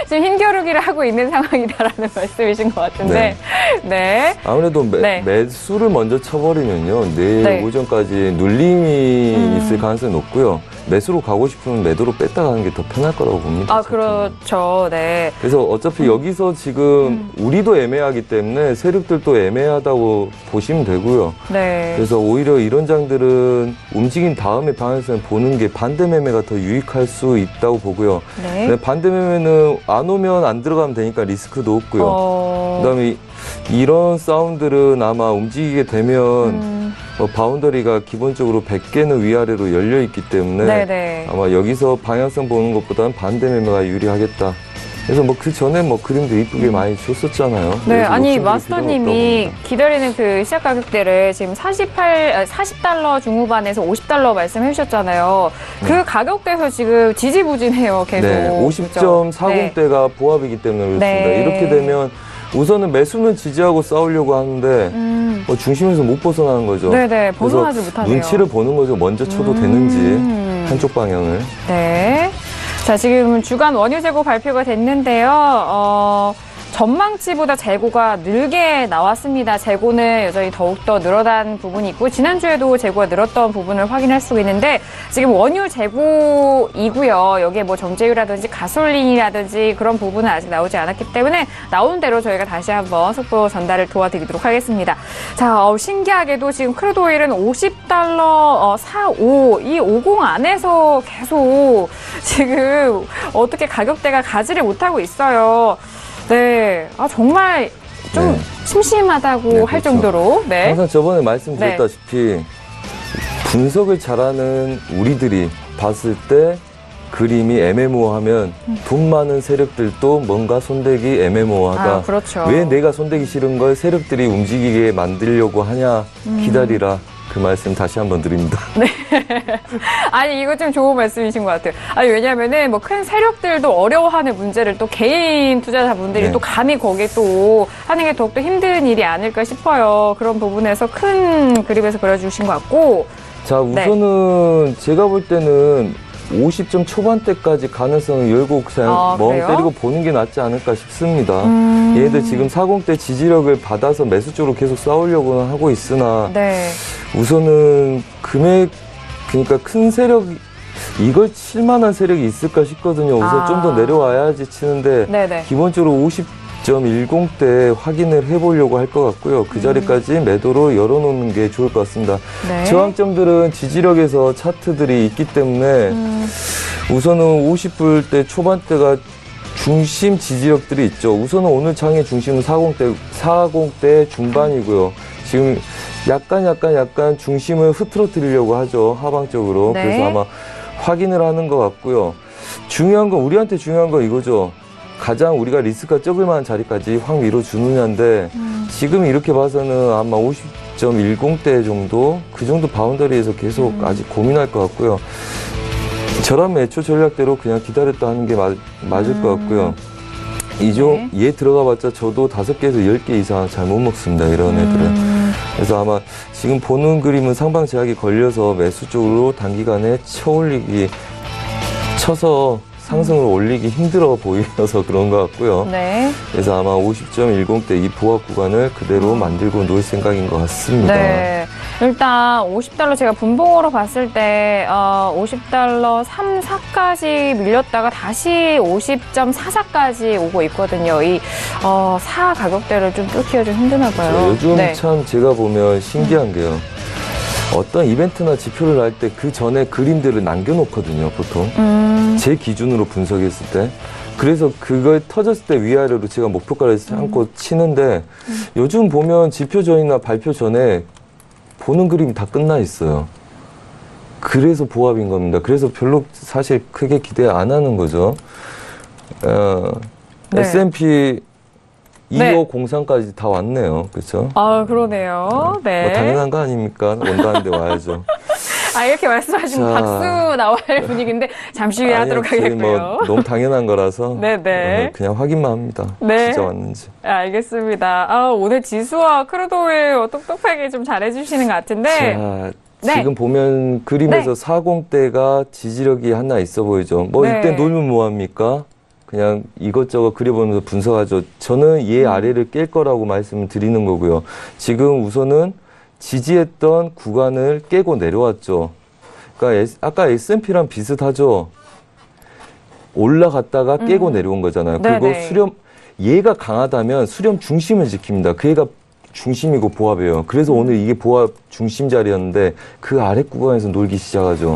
지금 힘겨루기를 하고 있는 상황이다라는 말씀이신 것 같은데. 네. 아무래도 매수를 먼저 쳐버리면요. 내일 오전까지 눌림이 있을 가능성이 높고요. 매수로 가고 싶으면 매도로 뺐다 가는 게 더 편할 거라고 봅니다. 그렇죠. 네. 그래서 어차피 여기서 지금 우리도 애매하기 때문에 세력들도 애매하다고 보시면 되고요. 네. 그래서 오히려 이런 장들은 움직인 다음에 방향성을 보는 게 반대 매매가 더 유익할 수 있다고 보고요. 네. 반대 매매는 안 오면 안 들어가면 되니까 리스크도 없고요. 그다음에 이런 사운드들은 아마 움직이게 되면 바운더리가 기본적으로 100개는 위아래로 열려 있기 때문에 아마 여기서 방향성 보는 것보다는 반대 매매가 유리하겠다. 그래서 그 전에 그림도 이쁘게 많이 줬었잖아요. 네, 아니 마스터님이 기다리는 그 시작 가격대를 지금 40달러 중후반에서 50달러 말씀해 주셨잖아요. 그 가격대에서 지금 지지부진해요, 계속. 네, 50.40대가 보합이기 때문에 그렇습니다. 이렇게 되면 우선은 매수는 지지하고 싸우려고 하는데 중심에서 못 벗어나는 거죠. 네네, 벗어나지 못하네요. 눈치를 보는 거죠. 먼저 쳐도 되는지 한쪽 방향을. 네. 자, 지금 주간 원유 재고 발표가 됐는데요. 전망치보다 재고가 늘게 나왔습니다. 재고는 여전히 더욱더 늘어난 부분이 있고 지난주에도 재고가 늘었던 부분을 확인할 수 있는데 지금 원유 재고이고요. 여기에 정제유라든지 가솔린이라든지 그런 부분은 아직 나오지 않았기 때문에 나온 대로 저희가 다시 한번 속보 전달을 도와드리도록 하겠습니다. 자, 신기하게도 지금 크루드 오일은 50달러 45, 이 50 안에서 계속 지금 어떻게 가격대가 가지를 못하고 있어요. 네. 정말 좀 심심하다고 할 정도로. 네. 항상 저번에 말씀드렸다시피 분석을 잘하는 우리들이 봤을 때 그림이 애매모호하면 돈 많은 세력들도 뭔가 손대기 애매모호하다. 그렇죠. 왜 내가 손대기 싫은 걸 세력들이 움직이게 만들려고 하냐. 기다리라. 그 말씀 다시 한번 드립니다. 아니, 이거 좀 좋은 말씀이신 것 같아요. 아니, 왜냐면은 뭐 큰 세력들도 어려워하는 문제를 또 개인 투자자분들이 네. 또 감히 거기에 또 하는 게 더욱더 힘든 일이 아닐까 싶어요. 그런 부분에서 큰 그림에서 그려주신 것 같고. 자, 우선은 제가 볼 때는 50점 초반대까지 가능성을 열고 그냥 멍 그래요? 때리고 보는 게 낫지 않을까 싶습니다. 얘들 지금 40대 지지력을 받아서 매수 쪽으로 계속 싸우려고는 하고 있으나 네. 우선은 금액, 그러니까 큰 세력, 이걸 칠 만한 세력이 있을까 싶거든요. 우선 좀 더 내려와야지 치는데 네네. 기본적으로 50.10대 확인을 해보려고 할 것 같고요. 그 자리까지 매도로 열어놓는 게 좋을 것 같습니다. 네. 저항점들은 지지력에서 차트들이 있기 때문에 우선은 50불대 초반대가 중심 지지력들이 있죠. 우선은 오늘 장의 중심은 40대 중반이고요. 지금 약간 중심을 흐트러뜨리려고 하죠. 하방적으로. 네. 그래서 아마 확인을 하는 것 같고요. 우리한테 중요한 건 이거죠. 가장 우리가 리스크가 적을 만한 자리까지 확 밀어주느냐인데 지금 이렇게 봐서는 아마 50.10대 정도 그 정도 바운더리에서 계속 아직 고민할 것 같고요. 저라면 애초 전략대로 그냥 기다렸다 하는 게 맞을 것 같고요. 얘 들어가봤자 저도 5개에서 10개 이상 잘 못 먹습니다. 이런 애들은. 그래서 아마 지금 보는 그림은 상방 제약이 걸려서 매수 쪽으로 단기간에 쳐서 상승을 올리기 힘들어 보여서 그런 것 같고요. 네. 그래서 아마 50.10대 이 보합 구간을 그대로 만들고 놓을 생각인 것 같습니다. 네. 일단 50달러 제가 분봉으로 봤을 때 50달러 3, 4까지 밀렸다가 다시 50.44까지 오고 있거든요. 이 4 가격대를 좀 뚫기가 좀 힘드나 봐요. 요즘 네. 참 제가 보면 신기한 게요. 어떤 이벤트나 지표를 할 때 그 전에 그림들을 남겨놓거든요, 보통. 제 기준으로 분석했을 때. 그래서 그걸 터졌을 때 위아래로 제가 목표가를 삼고 치는데 요즘 보면 지표 전이나 발표 전에 보는 그림이 다 끝나 있어요. 그래서 보합인 겁니다. 그래서 별로 사실 크게 기대 안 하는 거죠. 네. S&P 네. 2503까지 다 왔네요. 그렇죠? 그러네요. 네. 뭐 당연한 거 아닙니까? 온다는데 와야죠. 이렇게 말씀하시면 자. 박수 나와야 할 분위기인데 잠시 후에 하도록 저희 하겠고요. 너무 당연한 거라서 네네. 그냥 확인만 합니다. 네. 진짜 왔는지. 알겠습니다. 오늘 지수와 크루도일 똑똑하게 좀 잘해주시는 것 같은데. 자, 네. 지금 보면 그림에서 40대가 지지력이 하나 있어 보이죠. 네. 이때 놀면 뭐합니까? 그냥 이것저것 그려보면서 분석하죠. 저는 얘 아래를 깰 거라고 말씀을 드리는 거고요. 지금 우선은 지지했던 구간을 깨고 내려왔죠. 그러니까 아까 S&P랑 비슷하죠. 올라갔다가 깨고 내려온 거잖아요. 그리고 네네. 얘가 강하다면 수렴 중심을 지킵니다. 그 애가 중심이고 보합이에요. 그래서 오늘 이게 보합 중심 자리였는데 그 아래 구간에서 놀기 시작하죠.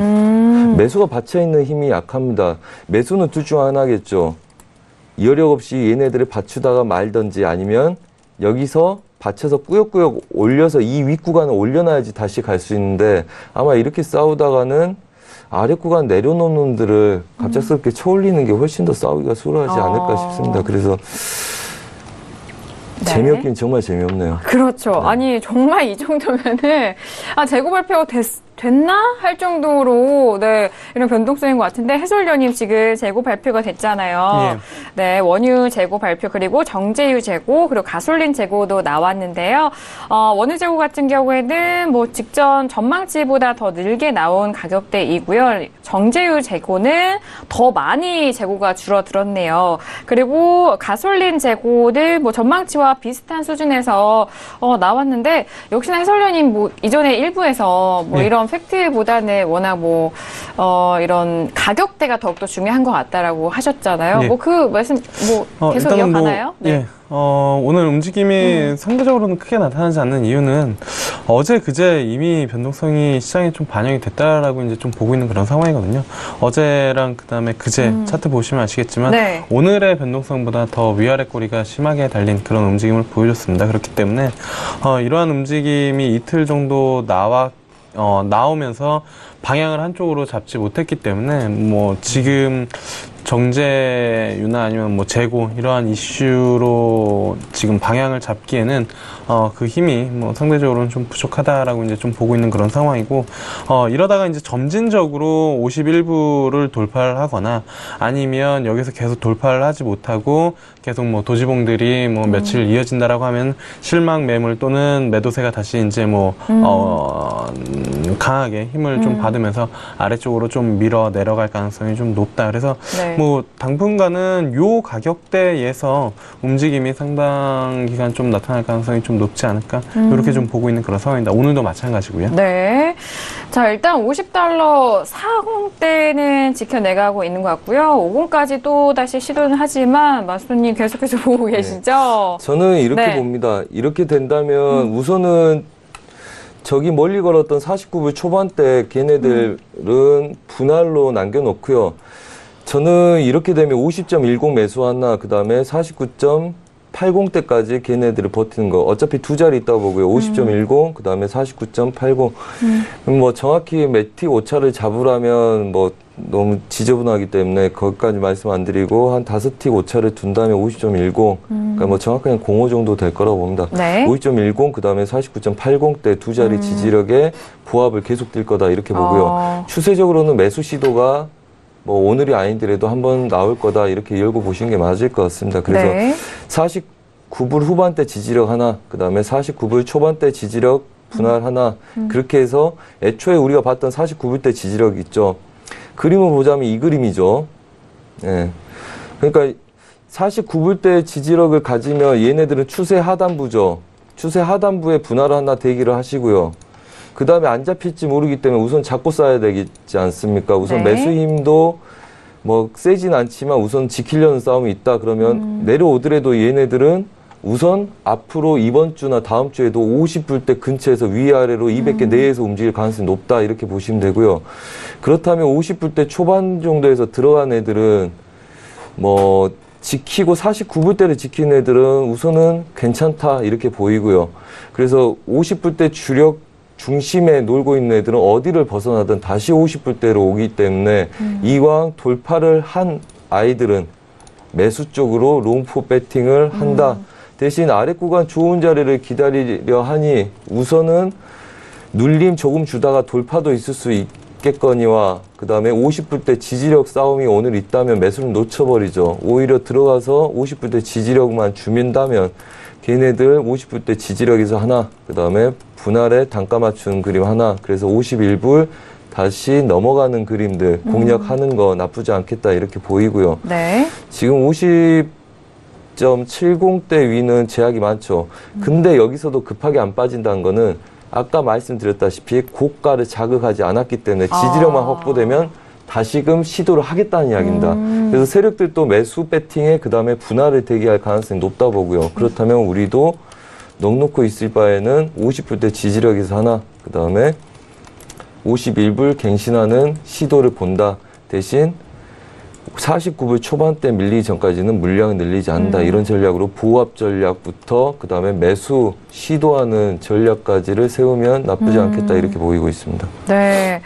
매수가 받쳐있는 힘이 약합니다. 매수는 둘 중 하나겠죠. 여력 없이 얘네들을 받추다가 말던지 아니면 여기서 받쳐서 꾸역꾸역 올려서 이 윗구간을 올려놔야지 다시 갈 수 있는데 아마 이렇게 싸우다가는 아래 구간 내려놓는 놈들을 갑작스럽게 쳐올리는 게 훨씬 더 싸우기가 수월하지 않을까 싶습니다. 그래서 네. 재미없긴 정말 재미없네요. 그렇죠. 네. 아니 정말 이 정도면은 재고 발표가 됐나 할 정도로 이런 변동성인 것 같은데 해설위원님 지금 재고 발표가 됐잖아요. 예. 네, 원유 재고 발표 그리고 정제유 재고 그리고 가솔린 재고도 나왔는데요. 원유 재고 같은 경우에는 뭐 직전 전망치보다 더 늘게 나온 가격대이고요. 정제유 재고는 더 많이 재고가 줄어들었네요. 그리고 가솔린 재고는 뭐 전망치와 비슷한 수준에서 나왔는데 역시나 해설위원님 뭐 이전에 일부에서 뭐 예. 이런 팩트보다는 워낙 이런 가격대가 더욱더 중요한 것 같다라고 하셨잖아요. 예. 뭐 그 말씀 계속 일단은 이어가나요? 네. 예. 오늘 움직임이 상대적으로는 크게 나타나지 않는 이유는 어제 그제 이미 변동성이 시장에 좀 반영이 됐다라고 이제 좀 보고 있는 그런 상황이거든요. 어제랑 그다음에 그제 차트 보시면 아시겠지만 네. 오늘의 변동성보다 더 위아래 꼬리가 심하게 달린 그런 움직임을 보여줬습니다. 그렇기 때문에 이러한 움직임이 이틀 정도 나오면서 방향을 한쪽으로 잡지 못했기 때문에 뭐 지금 정제유나 아니면 뭐 재고 이러한 이슈로 지금 방향을 잡기에는 그 힘이 뭐 상대적으로는 좀 부족하다라고 이제 좀 보고 있는 그런 상황이고 이러다가 이제 점진적으로 51불을 돌파를 하거나 아니면 여기서 계속 돌파를 하지 못하고 계속 뭐 도지봉들이 뭐 며칠 이어진다라고 하면 실망 매물 또는 매도세가 다시 이제 뭐 강하게 힘을 좀 받으면서 아래쪽으로 좀 밀어 내려갈 가능성이 좀 높다. 그래서 네. 뭐 당분간은 요 가격대에서 움직임이 상당 기간 좀 나타날 가능성이 좀 높지 않을까 이렇게 좀 보고 있는 그런 상황입니다. 오늘도 마찬가지고요. 네. 자, 일단 $50 40대는 지켜내가고 있는 것 같고요. 50까지 또 다시 시도는 하지만 마수님 계속해서 보고 계시죠? 저는 이렇게 네. 봅니다. 이렇게 된다면 우선은 저기 멀리 걸었던 49불 초반대 걔네들은 분할로 남겨놓고요. 저는 이렇게 되면 50.10 매수 하나, 그 다음에 49.80대까지 걔네들을 버티는 거. 어차피 두 자리 있다고 보고요. 50.10, 그 다음에 49.80. 뭐 정확히 매틱 오차를 잡으라면 뭐 너무 지저분하기 때문에 거기까지 말씀 안 드리고 한 5틱 오차를 둔다면 50.10. 그러니까 뭐 정확하게 05 정도 될 거라고 봅니다. 네. 50.10, 그 다음에 49.80대 두 자리 지지력의 보합을 계속 뛸 거다 이렇게 보고요. 추세적으로는 매수 시도가 뭐 오늘이 아니더라도 한번 나올 거다 이렇게 열고 보시는 게 맞을 것 같습니다. 그래서 네. 49불 후반대 지지력 하나, 그 다음에 49불 초반대 지지력 분할 하나, 그렇게 해서 애초에 우리가 봤던 49불대 지지력 있죠. 그림을 보자면 이 그림이죠. 예. 그러니까 49불대 지지력을 가지면 얘네들은 추세 하단부죠. 추세 하단부에 분할 하나 대기를 하시고요. 그 다음에 안 잡힐지 모르기 때문에 우선 잡고 싸야 되지 않습니까? 우선 네. 매수 힘도 뭐 세진 않지만 우선 지키려는 싸움이 있다 그러면 내려오더라도 얘네들은 우선 앞으로 이번 주나 다음 주에도 50불대 근처에서 위아래로 200개 내에서 움직일 가능성이 높다 이렇게 보시면 되고요. 그렇다면 50불대 초반 정도에서 들어간 애들은 뭐 지키고 49불대를 지킨 애들은 우선은 괜찮다 이렇게 보이고요. 그래서 50불대 주력 중심에 놀고 있는 애들은 어디를 벗어나든 다시 50불대로 오기 때문에 이왕 돌파를 한 아이들은 매수 쪽으로 롱포 배팅을 한다. 대신 아래 구간 좋은 자리를 기다리려 하니 우선은 눌림 조금 주다가 돌파도 있을 수 있겠거니와 그 다음에 50불대 지지력 싸움이 오늘 있다면 매수를 놓쳐버리죠. 오히려 들어가서 50불대 지지력만 주민다면 걔네들 50불대 지지력에서 하나, 그 다음에 분할에 단가 맞추는 그림 하나, 그래서 51불 다시 넘어가는 그림들 공략하는 거 나쁘지 않겠다 이렇게 보이고요. 네. 지금 50.70대 위는 제약이 많죠. 근데 여기서도 급하게 안 빠진다는 거는 아까 말씀드렸다시피 고가를 자극하지 않았기 때문에 지지력만 확보되면 다시금 시도를 하겠다는 이야기입니다. 그래서 세력들도 매수 배팅에 그 다음에 분할을 대기할 가능성이 높다 보고요. 그렇다면 우리도 넉놓고 있을 바에는 50불대 지지력에서 하나, 그 다음에 51불 갱신하는 시도를 본다. 대신 49불 초반대 밀리기 전까지는 물량을 늘리지 않는다. 이런 전략으로 보합 전략부터 그 다음에 매수 시도하는 전략까지를 세우면 나쁘지 않겠다 이렇게 보이고 있습니다. 네.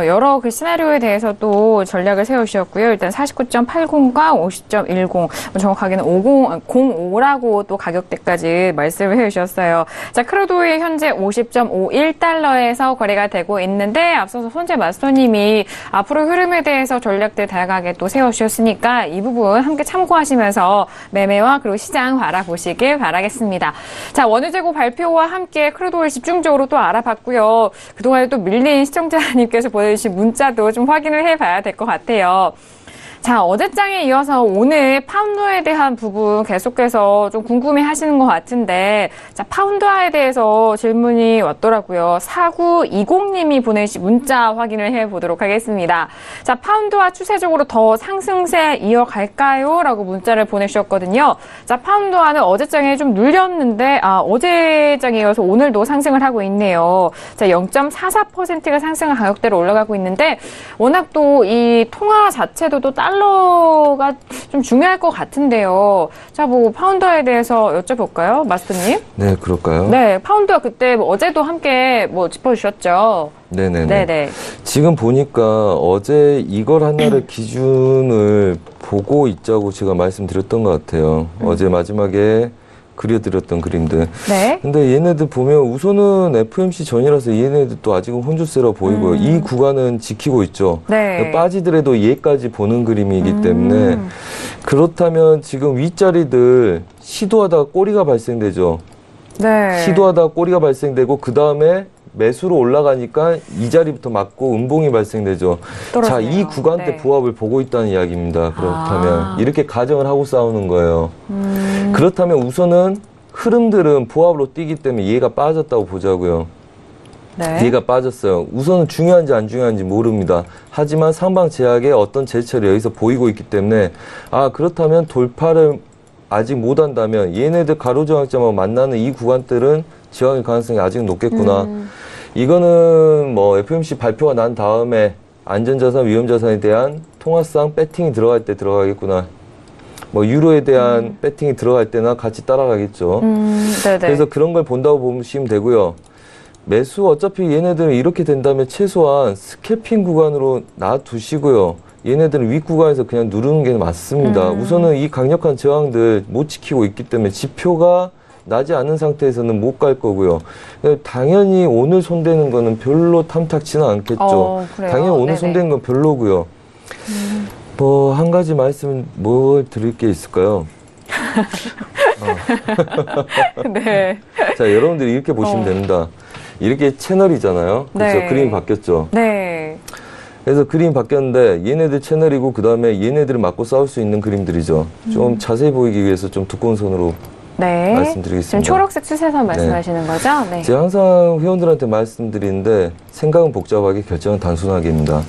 여러 그 시나리오에 대해서도 전략을 세우셨고요. 일단 49.80과 50.10, 정확하게는 05라고 또 가격대까지 말씀을 해주셨어요. 자, 크루드오일 현재 50.51달러에서 거래가 되고 있는데 앞서서 손재 마스터님이 앞으로 흐름에 대해서 전략들 다양하게 또 세워주셨으니까 이 부분 함께 참고하시면서 매매와 그리고 시장 바라보시길 바라겠습니다. 자, 원유재고 발표와 함께 크루드오일 집중적으로 또 알아봤고요. 그동안에 또 밀린 시청자님께서 보내주신 문자도 좀 확인을 해봐야 될 것 같아요. 자, 어제장에 이어서 오늘 파운드에 대한 부분 계속해서 좀 궁금해 하시는 것 같은데, 자, 파운드화에 대해서 질문이 왔더라고요. 4920님이 보내주신 문자 확인을 해보도록 하겠습니다. 자, 파운드화 추세적으로 더 상승세 이어갈까요? 라고 문자를 보내주셨거든요. 자, 파운드화는 어제장에 좀 눌렸는데, 어제장에 이어서 오늘도 상승을 하고 있네요. 자, 0.44%가 상승한 가격대로 올라가고 있는데, 워낙 또 이 통화 자체도 또 달러 달러가 좀 중요할 것 같은데요. 자, 뭐 파운더에 대해서 여쭤볼까요, 마스터님? 네, 그럴까요? 네, 파운드와 그때 뭐 어제도 함께 뭐 짚어주셨죠. 네네네. 네네. 지금 보니까 어제 이걸 하나를 기준을 보고 있자고 제가 말씀드렸던 것 같아요. 어제 마지막에 그려드렸던 그림들. 네. 근데 얘네들 보면 우선은 FMC 전이라서 얘네들 또 아직은 혼조세라 보이고요. 이 구간은 지키고 있죠. 네. 빠지더라도 얘까지 보는 그림이기 때문에 그렇다면 지금 윗자리들 시도하다가 꼬리가 발생되죠. 네. 시도하다가 꼬리가 발생되고 그 다음에 매수로 올라가니까 이 자리부터 맞고 음봉이 발생되죠. 자, 떨어지네요. 이 구간 때 네. 부합을 보고 있다는 이야기입니다. 그렇다면 아. 이렇게 가정을 하고 싸우는 거예요. 그렇다면 우선은 흐름들은 부합으로 뛰기 때문에 얘가 빠졌다고 보자고요. 네. 얘가 빠졌어요. 우선은 중요한지 안 중요한지 모릅니다. 하지만 상방 제약의 어떤 제철이 여기서 보이고 있기 때문에 아, 그렇다면 돌파를 아직 못한다면 얘네들 가로저항점하고 만나는 이 구간들은 저항의 가능성이 아직 높겠구나. 이거는 뭐 FOMC 발표가 난 다음에 안전자산, 위험자산에 대한 통화상 배팅이 들어갈 때 들어가겠구나. 뭐 유로에 대한 배팅이 들어갈 때나 같이 따라가겠죠. 네네. 그래서 그런 걸 본다고 보시면 되고요. 매수 어차피 얘네들은 이렇게 된다면 최소한 스캐핑 구간으로 놔두시고요. 얘네들은 윗구간에서 그냥 누르는 게 맞습니다. 우선은 이 강력한 저항들 못 지키고 있기 때문에 지표가 나지 않은 상태에서는 못 갈 거고요. 당연히 오늘 손대는 거는 별로 탐탁지는 않겠죠. 그래요? 당연히 오늘 네네. 손대는 건 별로고요. 뭐 한 가지 말씀 뭘 드릴 게 있을까요? 네. 자, 여러분들이 이렇게 보시면 됩니다. 이렇게 채널이잖아요. 그렇죠? 네. 그림이 바뀌었죠. 네. 그래서 그림이 바뀌었는데 얘네들 채널이고 그 다음에 얘네들을 맞고 싸울 수 있는 그림들이죠. 좀 자세히 보이기 위해서 좀 두꺼운 선으로 네. 말씀드리겠습니다. 지금 초록색 추세선 말씀하시는 거죠? 네. 제가 항상 회원들한테 말씀드리는데 생각은 복잡하게 결정은 단순하게입니다.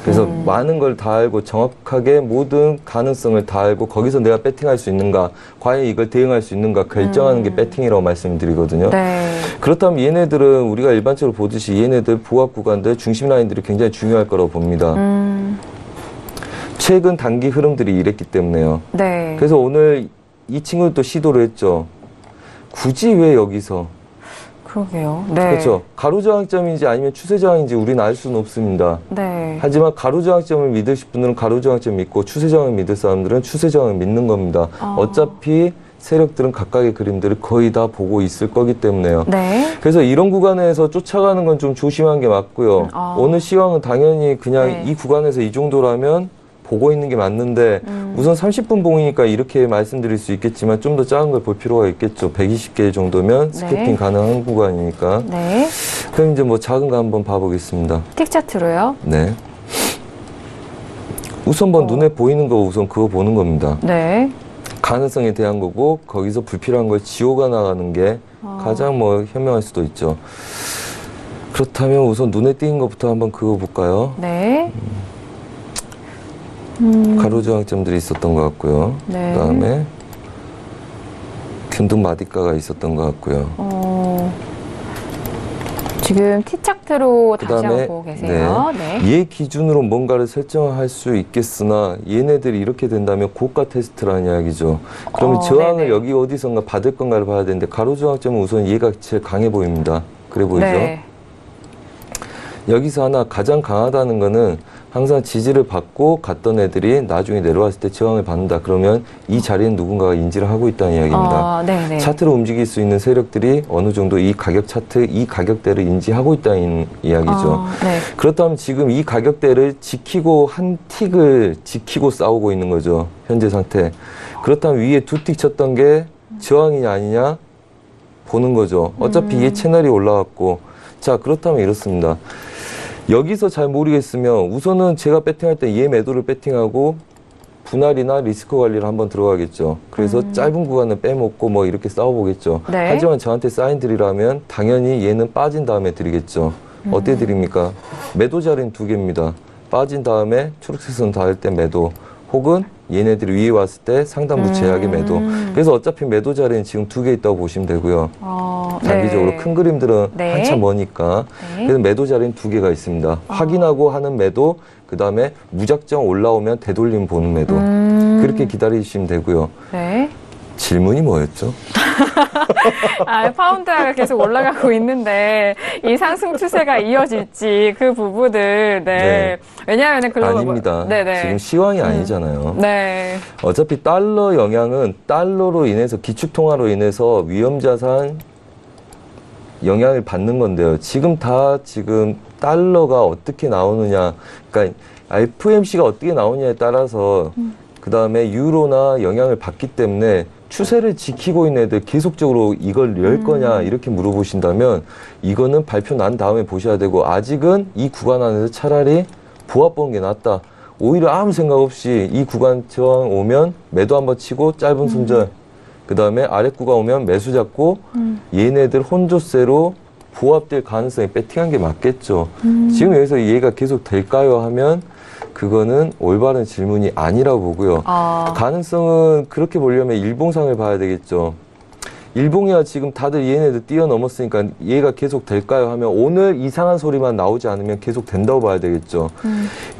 그래서 많은 걸 다 알고 정확하게 모든 가능성을 다 알고 거기서 내가 배팅할 수 있는가, 과연 이걸 대응할 수 있는가 결정하는 게 배팅이라고 말씀드리거든요. 네. 그렇다면 얘네들은 우리가 일반적으로 보듯이 얘네들 보합 구간들, 중심 라인들이 굉장히 중요할 거라고 봅니다. 최근 단기 흐름들이 이랬기 때문에요. 네. 그래서 오늘 이 친구도 시도를 했죠. 굳이 왜 여기서? 그러게요. 네. 그렇죠. 가로저항점인지 아니면 추세저항인지 우리는 알 수는 없습니다. 네. 하지만 가로저항점을 믿으실 분들은 가로저항점 믿고 추세저항을 믿을 사람들은 추세저항을 믿는 겁니다. 어차피 세력들은 각각의 그림들을 거의 다 보고 있을 거기 때문에요. 네. 그래서 이런 구간에서 쫓아가는 건 좀 조심한 게 맞고요. 오늘 시황은 당연히 그냥 네. 이 구간에서 이 정도라면 보고 있는 게 맞는데 우선 30분 봉이니까 이렇게 말씀드릴 수 있겠지만 좀 더 작은 걸 볼 필요가 있겠죠. 120개 정도면 스캐핑 가능한 구간이니까. 네. 그럼 이제 뭐 작은 거 한번 봐보겠습니다. 틱 차트로요? 네. 우선 눈에 보이는 거 우선 그거 보는 겁니다. 네. 가능성에 대한 거고 거기서 불필요한 걸 지워가 나가는 게 가장 뭐 현명할 수도 있죠. 그렇다면 우선 눈에 띄는 것부터 한번 그거 볼까요? 네. 가로저항점들이 있었던 것 같고요. 네. 그다음에 균등 마디가가 있었던 것 같고요. 지금 T 차트로 다시 그다음에 한번 보고 계세요. 네. 얘 기준으로 뭔가를 설정할 수 있겠으나 얘네들이 이렇게 된다면 고가 테스트라는 이야기죠. 그러면 저항을 네네. 여기 어디선가 받을 건가를 봐야 되는데 가로저항점은 우선 얘가 제일 강해 보입니다. 그래 보이죠? 네. 여기서 하나 가장 강하다는 거는 항상 지지를 받고 갔던 애들이 나중에 내려왔을 때 저항을 받는다. 그러면 이 자리엔 누군가가 인지를 하고 있다는 이야기입니다. 네네. 차트로 움직일 수 있는 세력들이 어느 정도 이 가격 차트, 이 가격대를 인지하고 있다는 이야기죠. 네. 그렇다면 지금 이 가격대를 지키고 한 틱을 지키고 싸우고 있는 거죠. 현재 상태. 그렇다면 위에 두 틱 쳤던 게 저항이냐 아니냐 보는 거죠. 어차피 얘 채널이 올라왔고. 자, 그렇다면 이렇습니다. 여기서 잘 모르겠으면 우선은 제가 배팅할 때 얘 매도를 배팅하고 분할이나 리스크 관리를 한번 들어가겠죠. 그래서 짧은 구간은 빼먹고 뭐 이렇게 싸워보겠죠. 네. 하지만 저한테 사인 드리라면 당연히 얘는 빠진 다음에 드리겠죠. 어떻게 드립니까? 매도 자리는 두 개입니다. 빠진 다음에 초록색 선 닿을 때 매도 혹은 얘네들이 위에 왔을 때 상단부 제약의 매도. 그래서 어차피 매도 자리는 지금 두 개 있다고 보시면 되고요. 단기적으로 네. 큰 그림들은 네. 한참 머니까. 네. 그래서 매도 자리는 두 개가 있습니다. 확인하고 하는 매도 그 다음에 무작정 올라오면 되돌림 보는 매도. 그렇게 기다리시면 되고요. 네. 질문이 뭐였죠? 파운드가 계속 올라가고 있는데 이 상승 추세가 이어질지 그 부분을 네. 왜냐하면 글로벌 아닙니다. 네네. 지금 시황이 아니잖아요. 네. 어차피 달러 영향은 달러로 인해서 기축통화로 인해서 위험자산 영향을 받는 건데요. 지금 달러가 어떻게 나오느냐, 그러니까 FOMC가 어떻게 나오냐에 따라서 그 다음에 유로나 영향을 받기 때문에 추세를 지키고 있는 애들 계속적으로 이걸 열 거냐 이렇게 물어보신다면 이거는 발표 난 다음에 보셔야 되고 아직은 이 구간 안에서 차라리 보합 보는 게 낫다. 오히려 아무 생각 없이 이 구간 저항 오면 매도 한번 치고 짧은 손절 그 다음에 아래 구간 오면 매수 잡고 얘네들 혼조세로 보합될 가능성이 배팅한 게 맞겠죠. 지금 여기서 얘가 계속 될까요 하면 그거는 올바른 질문이 아니라고 보고요. 가능성은 그렇게 보려면 일봉상을 봐야 되겠죠. 일봉이야 지금 다들 얘네들 뛰어넘었으니까 얘가 계속 될까요 하면 오늘 이상한 소리만 나오지 않으면 계속 된다고 봐야 되겠죠.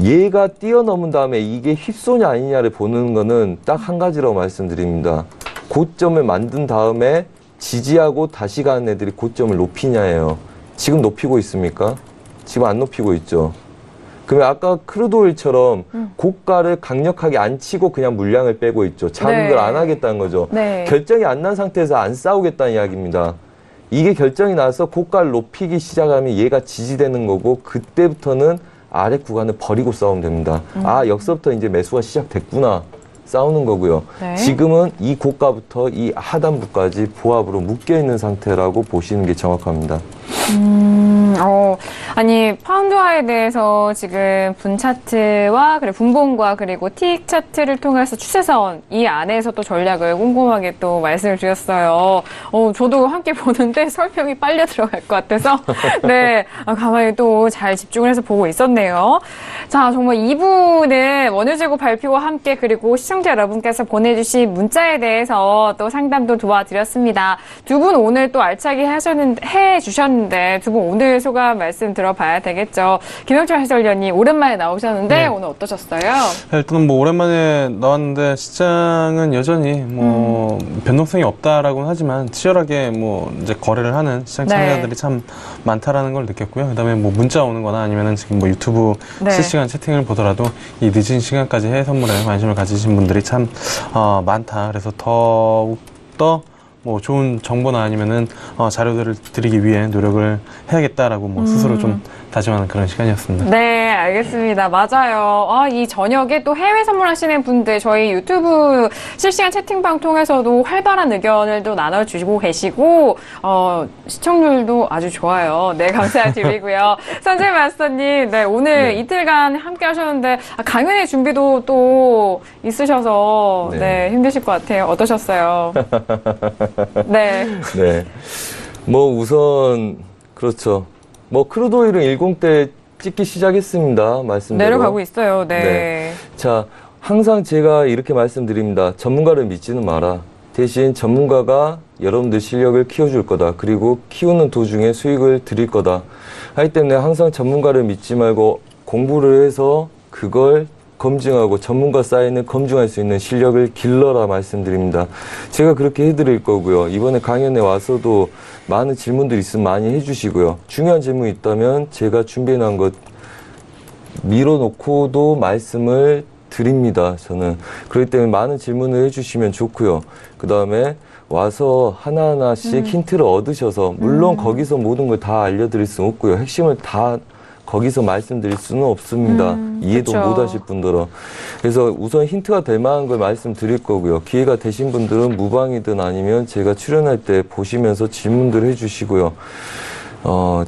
얘가 뛰어넘은 다음에 이게 휩소냐 아니냐를 보는 거는 딱 한 가지라고 말씀드립니다. 고점을 만든 다음에 지지하고 다시 가는 애들이 고점을 높이냐예요. 지금 높이고 있습니까? 지금 안 높이고 있죠. 그러면 아까 크루드오일처럼 고가를 강력하게 안 치고 그냥 물량을 빼고 있죠. 자극을 안 하겠다는 거죠. 네. 결정이 안 난 상태에서 안 싸우겠다는 이야기입니다. 이게 결정이 나서 고가를 높이기 시작하면 얘가 지지되는 거고 그때부터는 아래 구간을 버리고 싸우면 됩니다. 여기서부터 이제 매수가 시작됐구나. 싸우는 거고요. 네. 지금은 이 고가부터 이 하단부까지 보합으로 묶여있는 상태라고 보시는 게 정확합니다. 아니 파운드화에 대해서 지금 분 차트와 그리고 분봉과 그리고 틱 차트를 통해서 추세선 이 안에서 또 전략을 꼼꼼하게 또 말씀을 주셨어요. 저도 함께 보는데 설명이 빨려 들어갈 것 같아서 네 가만히 또 잘 집중을 해서 보고 있었네요. 자 정말 2부는 원유재고 발표와 함께 그리고 시청자 여러분께서 보내주신 문자에 대해서 또 상담도 도와드렸습니다. 두 분 오늘 또 알차게 해주셨는데 두 분 오늘 소감 말씀 들어봐야 되겠죠. 김영철 해설위원님 오랜만에 나오셨는데 네. 오늘 어떠셨어요? 일단 뭐 오랜만에 나왔는데 시장은 여전히 뭐 변동성이 없다라고는 하지만 치열하게 뭐 이제 거래를 하는 시장 참여자들이 참 많다라는 걸 느꼈고요. 그다음에 뭐 문자 오는 거나 아니면은 지금 뭐 유튜브 실시간 채팅을 보더라도 이 늦은 시간까지 해외 선물에 관심을 가지신 분들이 참 많다. 그래서 더욱더 뭐 좋은 정보나 아니면은 자료들을 드리기 위해 노력을 해야겠다라고 뭐 스스로 좀 다짐하는 그런 시간이었습니다. 네, 알겠습니다. 맞아요. 이 저녁에 또 해외 선물하시는 분들 저희 유튜브 실시간 채팅방 통해서도 활발한 의견을 또 나눠주시고 계시고 시청률도 아주 좋아요. 네, 감사드리고요. 선재 마스터님, 네, 오늘 이틀간 함께 하셨는데 강연의 준비도 또 있으셔서 네, 힘드실 것 같아요. 어떠셨어요? 네. 네. 뭐 우선 그렇죠. 뭐 크루드오일은 10대 찍기 시작했습니다. 말씀대로. 내려가고 있어요. 네. 자, 항상 제가 이렇게 말씀드립니다. 전문가를 믿지는 마라. 대신 전문가가 여러분들 실력을 키워줄 거다. 그리고 키우는 도중에 수익을 드릴 거다. 하기 때문에 항상 전문가를 믿지 말고 공부를 해서 그걸 검증하고 전문가 사인을 검증할 수 있는 실력을 길러라 말씀드립니다. 제가 그렇게 해드릴 거고요. 이번에 강연에 와서도 많은 질문들 있으면 많이 해주시고요. 중요한 질문이 있다면 제가 준비해놓은 것 밀어놓고도 말씀을 드립니다. 저는. 그렇기 때문에 많은 질문을 해주시면 좋고요. 그 다음에 와서 하나하나씩 힌트를 얻으셔서 물론 거기서 모든 걸 다 알려드릴 수는 없고요. 핵심을 다 거기서 말씀드릴 수는 없습니다. 이해도 그쵸. 못하실 분들은. 그래서 우선 힌트가 될 만한 걸 말씀드릴 거고요. 기회가 되신 분들은 무방이든 아니면 제가 출연할 때 보시면서 질문들 해주시고요.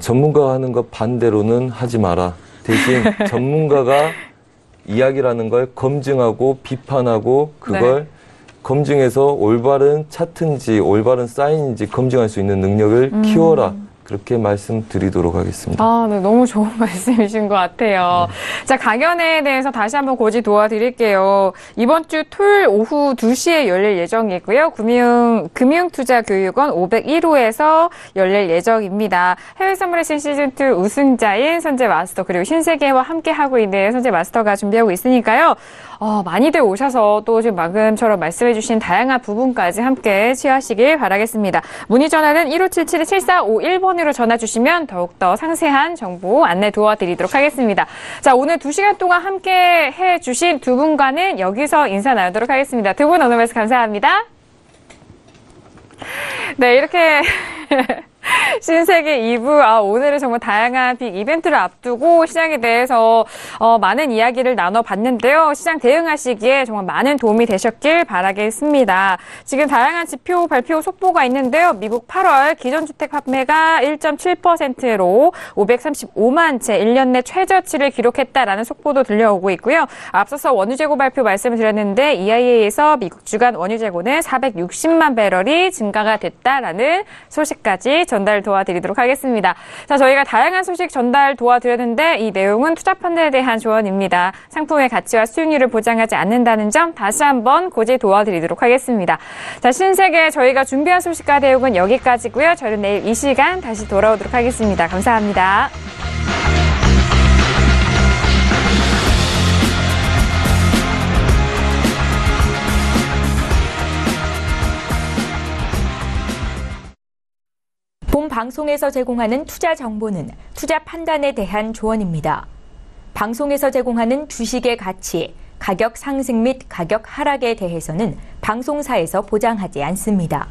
전문가가 하는 것 반대로는 하지 마라. 대신 전문가가 이야기라는 걸 검증하고 비판하고 그걸 검증해서 올바른 차트인지 올바른 사인인지 검증할 수 있는 능력을 키워라. 그렇게 말씀드리도록 하겠습니다. 네, 너무 좋은 말씀이신 것 같아요. 자, 강연에 대해서 다시 한번 고지 도와드릴게요. 이번 주 토요일 오후 2시에 열릴 예정이고요. 금융투자교육원 501호에서 열릴 예정입니다. 해외 선물의 시즌2 우승자인 선재 마스터 그리고 신세계와 함께하고 있는 선재 마스터가 준비하고 있으니까요. 많이들 오셔서 또 지금 방금처럼 말씀해주신 다양한 부분까지 함께 취하시길 바라겠습니다. 문의 전화는 1577-7451번으로 전화 주시면 더욱더 상세한 정보 안내 도와드리도록 하겠습니다. 자, 오늘 2시간 동안 함께 해주신 두 분과는 여기서 인사 나누도록 하겠습니다. 두 분 오늘 말씀 감사합니다. 네, 이렇게 신세계 2부, 오늘은 정말 다양한 빅 이벤트를 앞두고 시장에 대해서 많은 이야기를 나눠봤는데요. 시장 대응하시기에 정말 많은 도움이 되셨길 바라겠습니다. 지금 다양한 지표 발표 속보가 있는데요. 미국 8월 기존주택 판매가 1.7%로 535만 채 1년 내 최저치를 기록했다라는 속보도 들려오고 있고요. 앞서서 원유재고 발표 말씀을 드렸는데 EIA에서 미국 주간 원유재고는 460만 배럴이 증가가 됐다라는 소식까지 전달 도와드리도록 하겠습니다. 자, 저희가 다양한 소식 전달 도와드렸는데 이 내용은 투자 판단에 대한 조언입니다. 상품의 가치와 수익률을 보장하지 않는다는 점 다시 한번 고지 도와드리도록 하겠습니다. 자, 신세계 저희가 준비한 소식과 내용은 여기까지고요. 저는 내일 이 시간 다시 돌아오도록 하겠습니다. 감사합니다. 본 방송에서 제공하는 투자 정보는 투자 판단에 대한 조언입니다. 방송에서 제공하는 주식의 가치, 가격 상승 및 가격 하락에 대해서는 방송사에서 보장하지 않습니다.